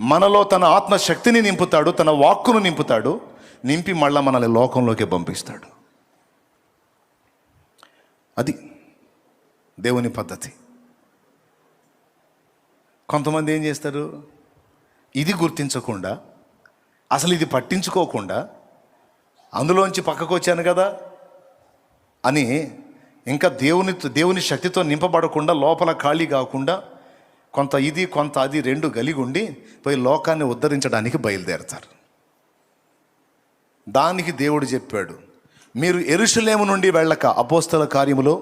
మనలో తన ఆత్మశక్తిని నింపుతాడు, తన వాక్కును నింపుతాడు. నింపి మళ్ళీ మనల్ని లోకంలోకి పంపిస్తాడు. అది దేవుని పద్ధతి. కొంతమంది ఏం చేస్తారు? ఇది గుర్తించకుండా, అసలు ఇది పట్టించుకోకుండా, అందులోంచి పక్కకు వచ్చాను కదా అని ఇంకా దేవుని శక్తితో నింపబడకుండా, లోపల ఖాళీ కాకుండా, కొంత ఇది కొంత అది రెండు కలిగి ఉండి పోయి లోకాన్ని ఉద్ధరించడానికి బయలుదేరతారు. దానికి దేవుడు చెప్పాడు, మీరు యెరూషలేము నుండి వెళ్ళక, అపోస్తల కార్యములో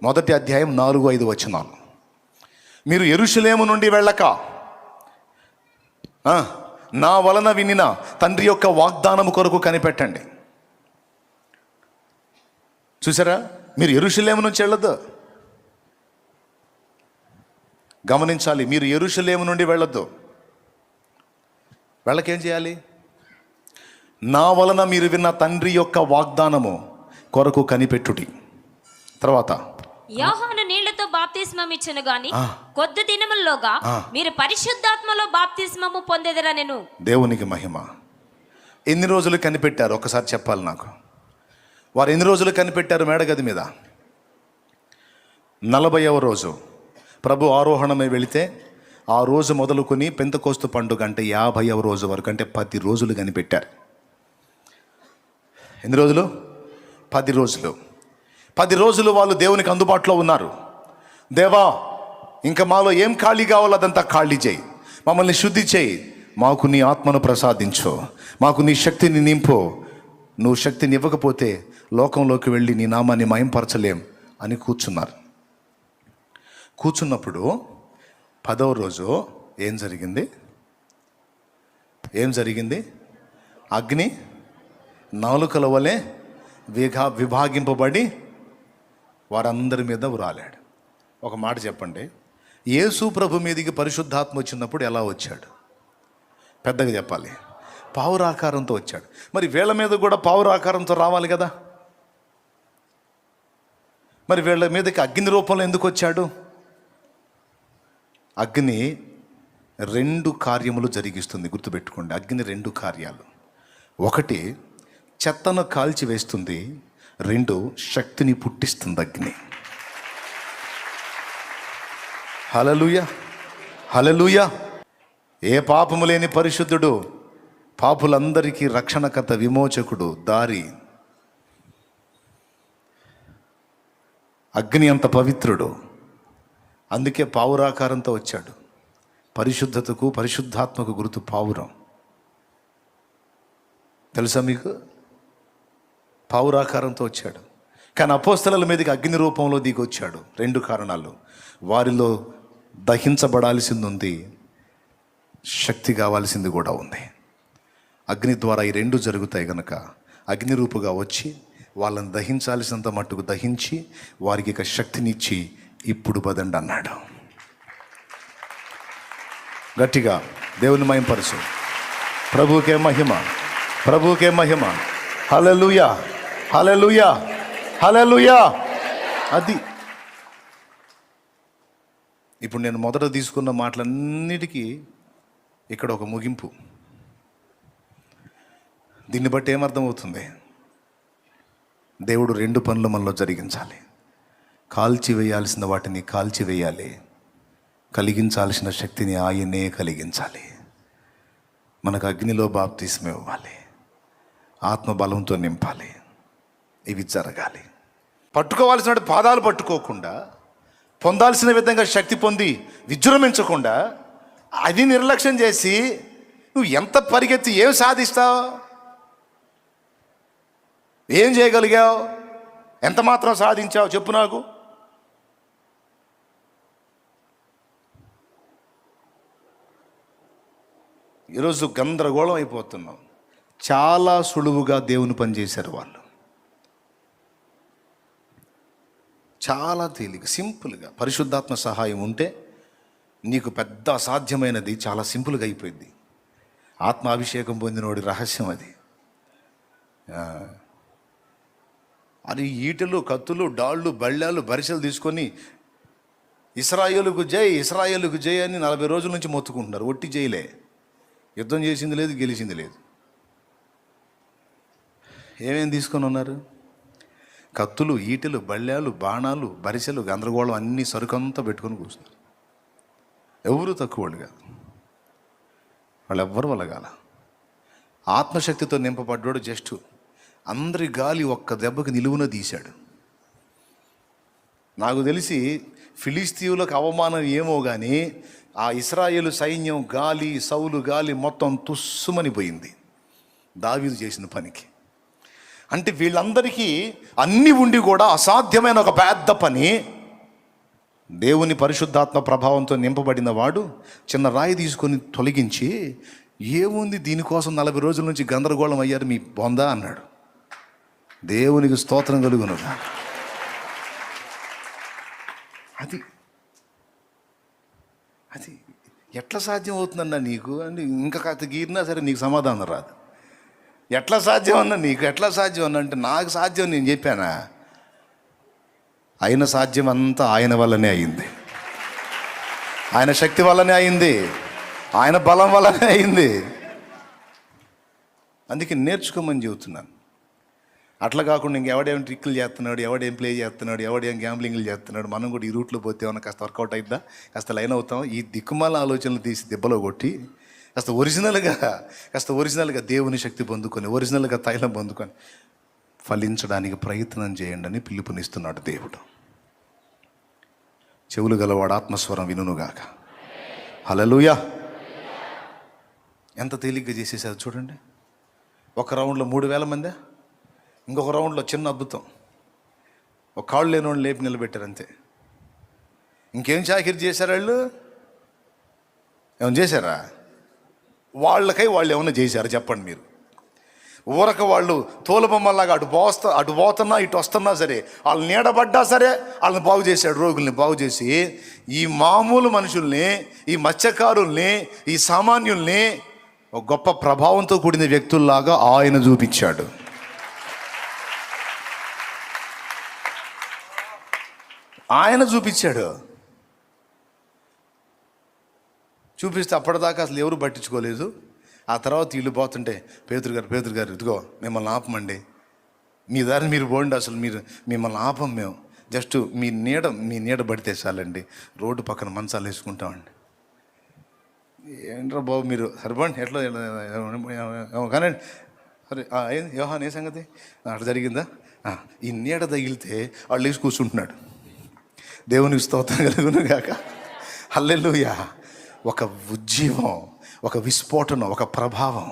1వ అధ్యాయం 4-5 వచనాలు. మీరు యెరూషలేము నుండి వెళ్ళక నా వలన వినిన తండ్రి యొక్క వాగ్దానము కొరకు కనిపెట్టండి. చూసారా? మీరు యెరూషలేము నుంచి వెళ్ళొద్దు. గమనించాలి, మీరు యెరూషలేము నుండి వెళ్ళొద్దు. వెళ్ళకేం చేయాలి? నా వలన మీరు విన్న తండ్రి యొక్క వాగ్దానము కొరకు కనిపెట్టుడి. తర్వాత యోహాను నీళ్లతో బాప్తిస్మం ఇచ్చెను గాని కొద్ది దినముల్లోగా మీరు పరిశుద్ధాత్మలో బాప్తిస్మము పొందెదరనెను. దేవునికి మహిమ. ఎన్ని రోజులు కనిపెట్టారు? ఒకసారి చెప్పాలి నాకు. వారు ఎన్ని రోజులు కనిపెట్టారు మేడగది మీద? 40వ రోజు ప్రభు ఆరోహణమై వెళితే ఆ రోజు మొదలుకొని పెంతెకోస్తు పండుగ అంటే 50వ రోజు వరకు, అంటే 10 రోజులు కనిపెట్టారు. ఎన్ని రోజులు? 10 రోజులు. 10 రోజులు వాళ్ళు దేవునికి అందుబాటులో ఉన్నారు. దేవా, ఇంకా మాలో ఏం ఖాళీ కావాలో అదంతా ఖాళీ చేయి, మమ్మల్ని శుద్ధి చేయి, మాకు నీ ఆత్మను ప్రసాదించు, మాకు నీ శక్తిని నింపు. నువ్వు శక్తిని ఇవ్వకపోతే లోకంలోకి వెళ్ళి నీ నామాన్ని మయంపరచలేం అని కూర్చున్నారు. కూర్చున్నప్పుడు 10వ రోజు ఏం జరిగింది? అగ్ని నాలుకల వలె విభాగింపబడి వారందరి మీద ఉరాలాడు. ఒక మాట చెప్పండి, యేసు ప్రభు మీదికి పరిశుద్ధాత్మ వచ్చినప్పుడు ఎలా వచ్చాడు? పెద్దగా చెప్పాలి, పావురాకారంతో వచ్చాడు. మరి వీళ్ళ మీద కూడా పావురాకారంతో రావాలి కదా. మరి వీళ్ళ మీదకి అగ్ని రూపంలో ఎందుకు వచ్చాడు? అగ్ని 2 కార్యములు జరిగిస్తుంది, గుర్తుపెట్టుకోండి. అగ్ని 2 కార్యాలు. 1 చెత్తను కాల్చి వేస్తుంది, 2 శక్తిని పుట్టిస్తుంది అగ్ని. హల్లెలూయా, హల్లెలూయా. ఏ పాపము లేని పరిశుద్ధుడు, పాపులందరికీ రక్షణకర్త, విమోచకుడు, దారి. అగ్ని అంత పవిత్రుడు, అందుకే పావురాకారంతో వచ్చాడు. పరిశుద్ధతకు, పరిశుద్ధాత్మకు గుర్తు పావురం. తెలుసా మీకు? పావురాకారంతో వచ్చాడు. కానీ అపోస్తలుల మీదకి అగ్ని రూపంలో దిగి వచ్చాడు. 2 కారణాలు. వారిలో దహించబడాల్సింది ఉంది, శక్తి కావాల్సింది కూడా ఉంది. అగ్ని ద్వారా ఈ 2 జరుగుతాయి కనుక అగ్ని రూపుగా వచ్చి వాళ్ళని దహించాల్సినంత మట్టుకు దహించి వారికి ఇక శక్తినిచ్చి ఇప్పుడు బదండి అన్నాడు. గట్టిగా దేవుని మహిమపరచు. ప్రభువుకే మహిమ, ప్రభువుకే మహిమ. హల్లెలూయా, హల్లెలూయా, హల్లెలూయా. అది ఇప్పుడు నేను మొదట తీసుకున్న మాటలన్నిటికీ ఇక్కడ ఒక ముగింపు. దీన్ని బట్టి ఏమర్థమవుతుంది? దేవుడు 2 పనులు మనలో జరిగించాలి. కాల్చివేయాల్సిన వాటిని కాల్చివేయాలి, కలిగించాల్సిన శక్తిని ఆయనే కలిగించాలి. మనకు అగ్నిలో బాప్తిస్మం ఇవ్వాలి, ఆత్మబలంతో నింపాలి. ఇవి జరగాలి. పట్టుకోవాల్సిన పాదాలు పట్టుకోకుండా, పొందాల్సిన విధంగా శక్తి పొంది విజృంభించకుండా అది నిర్లక్ష్యం చేసి నువ్వు ఎంత పరిగెత్తి ఏం సాధిస్తావు? ఏం చేయగలిగావు? ఎంత మాత్రం సాధించావు చెప్పు నాకు. ఈరోజు గందరగోళం అయిపోతున్నాం. చాలా సులువుగా దేవుని పని చేశారు వాళ్ళు. చాలా తేలిక, సింపుల్గా. పరిశుద్ధాత్మ సహాయం ఉంటే నీకు పెద్ద అసాధ్యమైనది చాలా సింపుల్గా అయిపోయింది. ఆత్మాభిషేకం పొందినోడి రహస్యం అది. అది ఈటెలు, కత్తులు, డాళ్ళు, బళ్ళాలు, బరిసెలు తీసుకొని ఇశ్రాయేలుకు జై, ఇశ్రాయేలుకు జై అని 40 రోజుల నుంచి మొత్తుకుంటున్నారు. ఒట్టి జైలే. యుద్ధం చేసింది లేదు, గెలిచింది లేదు. ఏమేం తీసుకొని ఉన్నారు? కత్తులు, ఈటెలు, బళ్ళాలు, బాణాలు, బరిసెలు, గందరగోళం, అన్ని సరుకంతా పెట్టుకొని కూర్చున్నారు. ఎవరు తక్కువ వాళ్ళు కాదు, వాళ్ళు ఎవ్వరు వలగాల. ఆత్మశక్తితో నింపబడ్డాడు. జస్ట్ అందరి గాలి ఒక్క దెబ్బకి నిలువున తీశాడు. నాకు తెలిసి ఫిలిస్తీయులకు అవమానం ఏమో కానీ ఆ ఇశ్రాయేలు సైన్యం గాలి, సౌలు గాలి మొత్తం తుస్సుమని పోయింది దావీదు చేసిన పనికి. అంటే వీళ్ళందరికీ అన్నీ ఉండి కూడా అసాధ్యమైన ఒక పెద్ద పని దేవుని పరిశుద్ధాత్మ ప్రభావంతో నింపబడిన వాడు చిన్న రాయి తీసుకొని తొలగించి, ఏముంది దీనికోసం 40 రోజుల నుంచి గందరగోళం అయ్యారు మీ బొందా అన్నాడు. దేవునికి స్తోత్రం కలుగును. అది అది ఎట్లా సాధ్యం అవుతుందన్నా నీకు అని ఇంకా కాస్త గీరినా సరే నీకు సమాధానం రాదు. ఎట్లా సాధ్యం అన్నా నీకు, ఎట్లా సాధ్యం అన్నా అంటే నాకు సాధ్యం నేను చెప్పానా? ఆయన సాధ్యం అంతా ఆయన వల్లనే అయింది, ఆయన శక్తి వల్లనే అయింది, ఆయన బలం వల్లనే అయింది. అందుకే నేర్చుకోమని చెబుతున్నాను. అట్లా కాకుండా ఇంకెవడేం ట్రిక్కులు చేస్తున్నాడు, ఎవడేం ప్లే చేస్తున్నాడు, ఎవడేం గ్యాంబ్లింగ్లు చేస్తున్నాడు, మనం కూడా ఈ రూట్లో పోతే ఏమన్నా కాస్త వర్కౌట్ అయిద్దా, కాస్త లైన్ అవుతాం. ఈ దిక్కుమాల ఆలోచనలు తీసి దెబ్బలో కొట్టి కాస్త ఒరిజినల్గా దేవుని శక్తి పొందుకొని, ఒరిజినల్గా తైలం పొందుకొని ఫలించడానికి ప్రయత్నం చేయండి అని పిలుపునిస్తున్నాడు దేవుడు. చెవులు గలవాడు ఆత్మస్వరం వినుగాక. హల్లెలూయా. ఎంత తేలిగ్గా చేసేసారు చూడండి. ఒక రౌండ్లో 3000 మంది, ఇంకొక రౌండ్లో చిన్న అద్భుతం, ఒక కాళ్ళు లేని వాళ్ళు లేపి నిలబెట్టారు అంతే. ఇంకేం చాకిరి చేశారు వాళ్ళు? ఏమైనా చేశారా? వాళ్ళకై వాళ్ళు ఏమైనా చేశారు చెప్పండి మీరు? ఊరక వాళ్ళు తోలుబొమ్మలాగా అటు పోతున్నా ఇటు వస్తున్నా సరే, వాళ్ళు నీడబడ్డా సరే వాళ్ళని బాగు చేశాడు. రోగుల్ని బాగు చేసి ఈ మామూలు మనుషుల్ని, ఈ మత్స్యకారుల్ని, ఈ సామాన్యుల్ని ఒక గొప్ప ప్రభావంతో కూడిన వ్యక్తుల్లాగా ఆయన చూపించాడు. ఆయన చూపించాడు. చూపిస్తే అప్పటిదాకా అసలు ఎవరు పట్టించుకోలేదు. ఆ తర్వాత వీళ్ళు పోతుంటే పేతురు గారు ఇదిగో మిమ్మల్ని ఆపమండి, మీ దారిని మీరు పోండి, అసలు మిమ్మల్ని ఆపం మేము, జస్ట్ మీ నీడ పడితే చాలండి, రోడ్డు పక్కన మంచాలు వేసుకుంటామండి. ఏంట్రా బాబు మీరు సరిపోండి, ఎట్లా కానీ సరే ఏంది యోహాన్ ఏ సంగతి అట్లా జరిగిందా? ఈ నీడ తగిలితే వాళ్ళు వేసి కూర్చుంటున్నాడు. దేవునికి స్తోత్రం కలుగును గాక. హల్లెలూయా. ఒక ఉజ్జీవం, ఒక విస్ఫోటనం, ఒక ప్రభావం,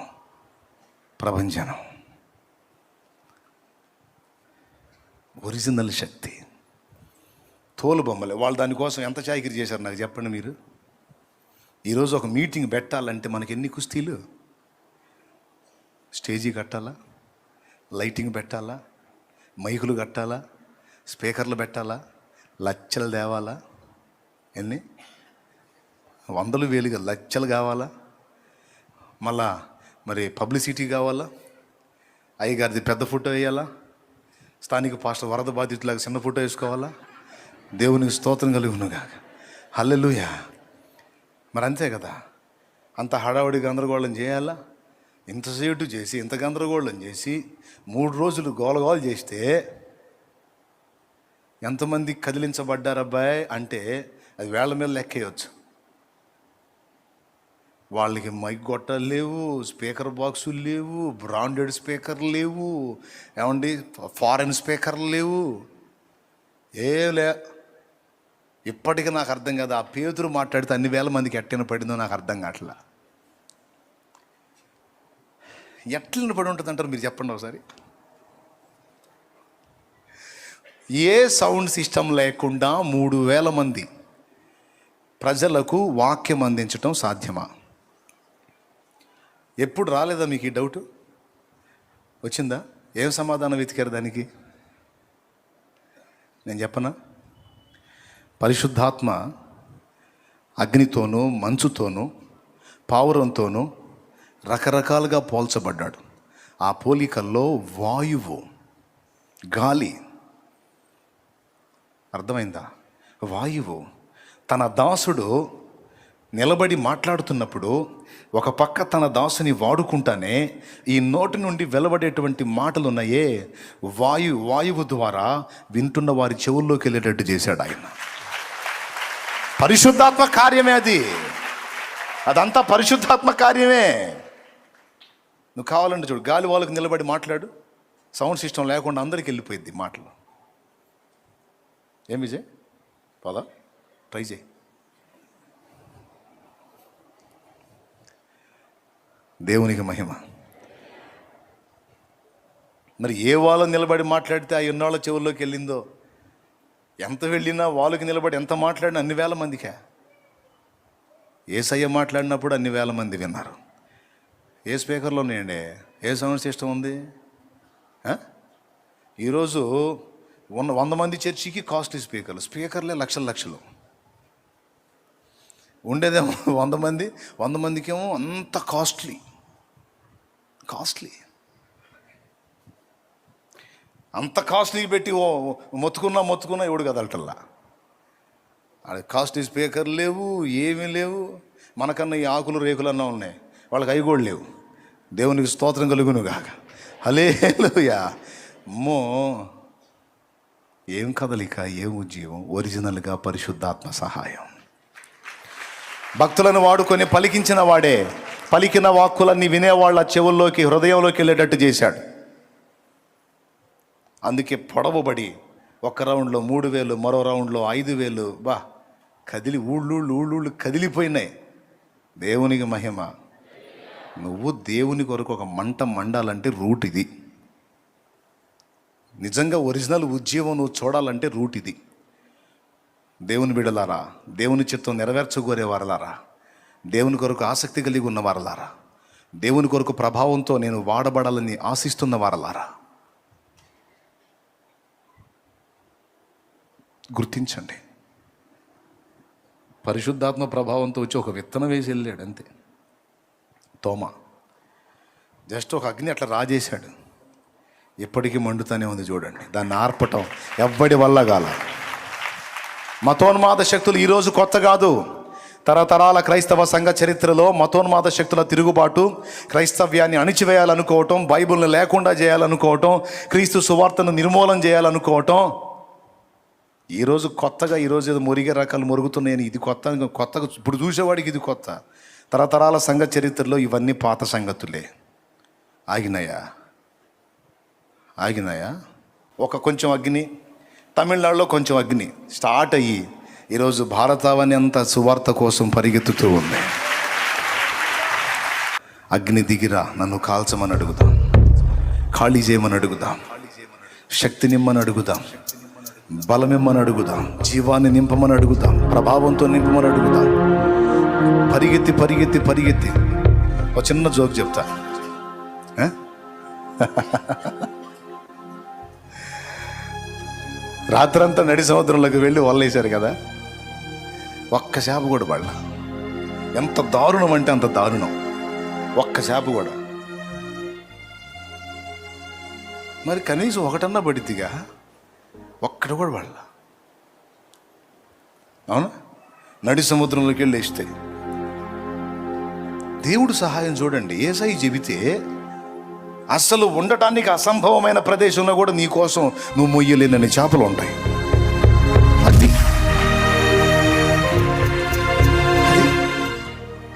ప్రభంజనం, ఒరిజినల్ శక్తి. తోలు బొమ్మలే వాళ్ళు. దానికోసం ఎంత చాకిరి చేశారు నాకు చెప్పండి మీరు. ఈరోజు ఒక మీటింగ్ పెట్టాలంటే మనకి ఎన్ని కుస్తీలు? స్టేజీ కట్టాలా, లైటింగ్ పెట్టాలా, మైకులు కట్టాలా, స్పీకర్లు పెట్టాలా, లక్షలు తేవాలా, ఎన్ని 100,000 లక్షలు కావాలా, మళ్ళా మరి పబ్లిసిటీ కావాలా, అయ్యగారిది పెద్ద ఫోటో వేయాలా, స్థానిక పాస్టర్ వరద బాధితులాగా చిన్న ఫోటో వేసుకోవాలా. దేవునికి స్తోత్రం కలుగునుగా. హల్లెలూయా. మరి అంతే కదా. అంత హడావుడి గందరగోళం చేయాలా? ఇంతసేటు చేసి ఇంత గందరగోళం చేసి 3 రోజులు గోలగోలు చేస్తే ఎంతమంది కదిలించబడ్డారబ్బాయి అంటే అది వేళ్ల మీద లెక్కేయచ్చు. వాళ్ళకి మైక్ గొట్టాలు లేవు, స్పీకర్ బాక్సులు లేవు, బ్రాండెడ్ స్పీకర్లు లేవు, ఏమండి ఫారెన్ స్పీకర్లు లేవు, లే. ఇప్పటికీ నాకు అర్థం కాదు, ఆ పేతురు మాట్లాడితే అన్ని వేల మందికి ఎట్టిన పడిందో నాకు అర్థం కావట్లా. ఎట్లని పడి ఉంటుంది అంటారు మీరు చెప్పండి ఒకసారి. ఏ సౌండ్ సిస్టమ్ లేకుండా 3,000 మంది ప్రజలకు వాక్యం అందించటం సాధ్యమా? ఎప్పుడు రాలేదా మీకు ఈ డౌట్? వచ్చిందా? ఏం సమాధానం వెతికారు దానికి? నేను చెప్పనా? పరిశుద్ధాత్మ అగ్నితోనూ మంచుతోనూ పావురంతోనూ రకరకాలుగా పోల్చబడ్డాడు. ఆ పోలికల్లో వాయువు, గాలి, అర్థమైందా? వాయువు తన దాసుడు నిలబడి మాట్లాడుతున్నప్పుడు ఒక పక్క తన దాసుని వాడుకుంటానే ఈ నోటి నుండి వెలువడేటువంటి మాటలు ఉన్నాయే, వాయువు ద్వారా వింటున్న వారి చెవుల్లోకి వెళ్ళేటట్టు చేశాడు ఆయన. పరిశుద్ధాత్మ కార్యమే అదంతా పరిశుద్ధాత్మ కార్యమే. నువ్వు కావాలంటే చూడు, గాలి వాళ్ళకి నిలబడి మాట్లాడు, సౌండ్ సిస్టమ్ లేకుండా అందరికి వెళ్ళిపోయింది మాటలు. ఏం విజయ్, పదా ట్రై చేయి. దేవునికి మహిమ. మరి ఏ వాళ్ళు నిలబడి మాట్లాడితే ఆ ఎన్నోళ్ళ చెవుల్లోకి వెళ్ళిందో, ఎంత వెళ్ళినా వాళ్ళకి నిలబడి ఎంత మాట్లాడినా అన్ని వేల మందికే. యేసయ్య మాట్లాడినప్పుడు అన్ని వేల మంది విన్నారు. ఏ స్పీకర్లో ఉన్నాయండి? ఏ సౌండ్ సిస్టమ్ ఉంది? ఈరోజు 100 మంది చర్చికి కాస్ట్లీ స్పీకర్లే లక్షలు ఉండేదేమో 100 మందికేమో అంత కాస్ట్లీ. అంత కాస్ట్లీ పెట్టి మొత్తుకున్నా ఎవడు కదలటల్లా. అది కాస్ట్లీ స్పీకర్ లేవు, ఏమీ లేవు. మనకన్నా ఈ ఆకులు రేకులన్నా ఉన్నాయి, వాళ్ళకి అవి కూడా లేవు. దేవునికి స్తోత్రం కలుగును గాక. హల్లెలూయా. అమ్మో, ఏం కదలిక, ఏం ఉద్యోగం. ఒరిజినల్గా పరిశుద్ధాత్మ సహాయం. భక్తులను వాడుకొని పలికించిన వాడే పలికిన వాక్కులన్నీ వినేవాళ్ళ చెవుల్లోకి, హృదయంలోకి వెళ్ళేటట్టు చేశాడు. అందుకే పొడవుబడి ఒక రౌండ్లో 3,000, మరో రౌండ్లో 5,000. ఊళ్ళు కదిలిపోయినాయి. దేవునికి మహిమ. నువ్వు దేవుని కొరకు ఒక మంట మండాలంటే రూట్ ఇది. నిజంగా ఒరిజినల్ ఉద్యమం నువ్వు చూడాలంటే రూట్ ఇది. దేవుని బిడ్డలారా, దేవుని చిత్తం నెరవేర్చగోరే వారలారా, దేవుని కొరకు ఆసక్తి కలిగి ఉన్న వారలారా, దేవుని కొరకు ప్రభావంతో నేను వాడబడాలని ఆశిస్తున్న వారలారా, గుర్తించండి. పరిశుద్ధాత్మ ప్రభావంతో వచ్చి ఒక విత్తనం వేసి వెళ్ళాడు అంతే. తోమ జస్ట్ ఒక అగ్ని అట్లా రాజేశాడు, ఎప్పటికీ మండుతూనే ఉంది. చూడండి, దాన్ని ఆర్పటం ఎవ్వడి వల్ల కాల. మతోన్మాద శక్తులు ఈరోజు కొత్త కాదు. తరతరాల క్రైస్తవ సంఘ చరిత్రలో మతోన్మాద శక్తుల తిరుగుబాటు, క్రైస్తవ్యాన్ని అణిచివేయాలనుకోవటం, బైబిల్ని లేకుండా చేయాలనుకోవటం, క్రీస్తు సువార్తను నిర్మూలన చేయాలనుకోవటం ఈరోజు కొత్తగా. ఈరోజు ఏదో మురిగే రకాలు మురుగుతున్నాయని ఇది కొత్తగా ఇప్పుడు చూసేవాడికి ఇది కొత్త. తరతరాల సంఘ చరిత్రలో ఇవన్నీ పాత సంగతులే. ఆగినాయా? కొంచెం అగ్ని, తమిళనాడులో కొంచెం అగ్ని స్టార్ట్ అయ్యి ఈరోజు భారతావని అంతా సువార్త కోసం పరిగెత్తుతూ ఉంది. అగ్ని దిగిరా, నన్ను కాల్చమని అడుగుదాం, ఖాళీ చేయమని అడుగుదాం, శక్తి నిమ్మని అడుగుదాం, బలమిమ్మని అడుగుదాం, జీవాన్ని నింపమని అడుగుదాం, ప్రభావంతో నింపమని అడుగుదాం. పరిగెత్తి ఒక చిన్న జోక్ చెప్తా. రాత్రంతా నడి సముద్రంలోకి వెళ్ళి వల్లేశారు కదా, ఒక్క చేప కూడా పడలా. ఎంత దారుణం అంటే అంత దారుణం. ఒక్క చేప కూడా. మరి కనీసం ఒకటన్నా పడిద్దిగా, ఒక్కడు కూడా పడలా. అవునా? నడి సముద్రంలోకి వెళ్ళి వేస్తే దేవుడు సహాయం చూడండి. యేసయ్య చెబితే అస్సలు ఉండటానికి అసంభవమైన ప్రదేశంలో కూడా నీ కోసం నువ్వు మొయ్యలేనని చేపలు ఉంటాయి. అది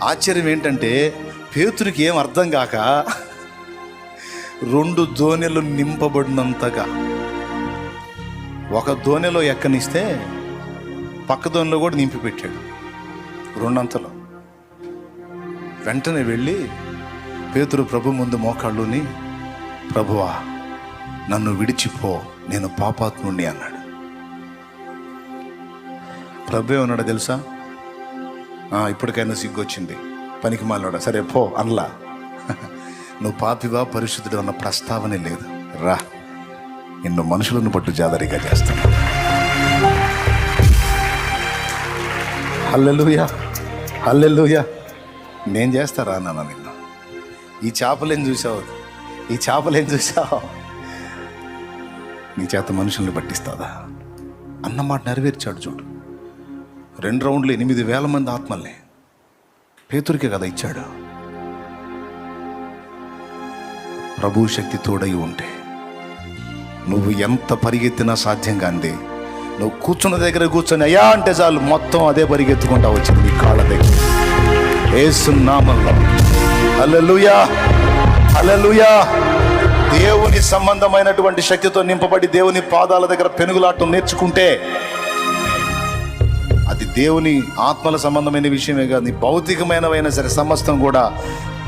ఆశ్చర్యం ఏంటంటే పేతురికి ఏం అర్థం కాక 2 దోణెలు నింపబడినంతగా ఒక దోణిలో ఎక్కనిస్తే పక్క దోణిలో కూడా నింపి పెట్టాడు 2 అంతలు. వెంటనే వెళ్ళి పేతురు ప్రభు ముందు మోకాళ్ళుని, ప్రభువా నన్ను విడిచిపో, నేను పాపాత్ముణ్ణి అన్నాడు. ప్రభు ఏమన్నాడో తెలుసా? ఇప్పటికైనా సిగ్గొచ్చింది, పనికి మాలోడా, సరే పో అనలా. నువ్వు పాపివా పరిశుద్ధుడు అన్న ప్రస్తావనే లేదు. రా, నిన్ను మనుషులను పట్టు జాదరిగా చేస్తాను. హల్లెలూయా, హల్లెలూయా. నేను చేస్తారా నాన్న నిన్ను? ఈ చేపలేం చూసావు, ఈ చేపలేం చూసావు, నీ చేత మనుషుల్ని పట్టిస్తాదా అన్నమాట నెరవేర్చాడు. చూడు, 2 రౌండ్లు 8,000 మంది ఆత్మల్ని పేతురికే కదా ఇచ్చాడు. ప్రభు శక్తి తోడై ఉంటే నువ్వు ఎంత పరిగెత్తినా సాధ్యం కాంది. నువ్వు కూర్చున్న దగ్గర కూర్చొని అయ్యా అంటే చాలు, మొత్తం అదే పరిగెత్తుకుంటా వచ్చింది నీ కాళ్ళ దగ్గర. యేసు నామములో హల్లెలూయా, హల్లెలూయా. దేవుని సంబంధమైనటువంటి శక్తితో నింపబడి దేవుని పాదాల దగ్గర పెనుగులాటం నేర్చుకుంటే అది దేవుని ఆత్మల సంబంధమైన విషయమే కాదు, నీ భౌతికమైనవైనా సరే సమస్తం కూడా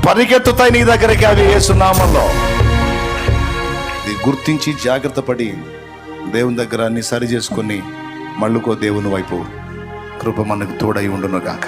పరిగెత్తుతాయి నీ దగ్గరికి. అవి యేసు నామములో ఇది గుర్తించి జాగ్రత్త పడి దేవుని దగ్గర అన్ని సరి చేసుకొని మళ్ళుకో దేవుని వైపు. కృప మనకు తోడై ఉండును గాక.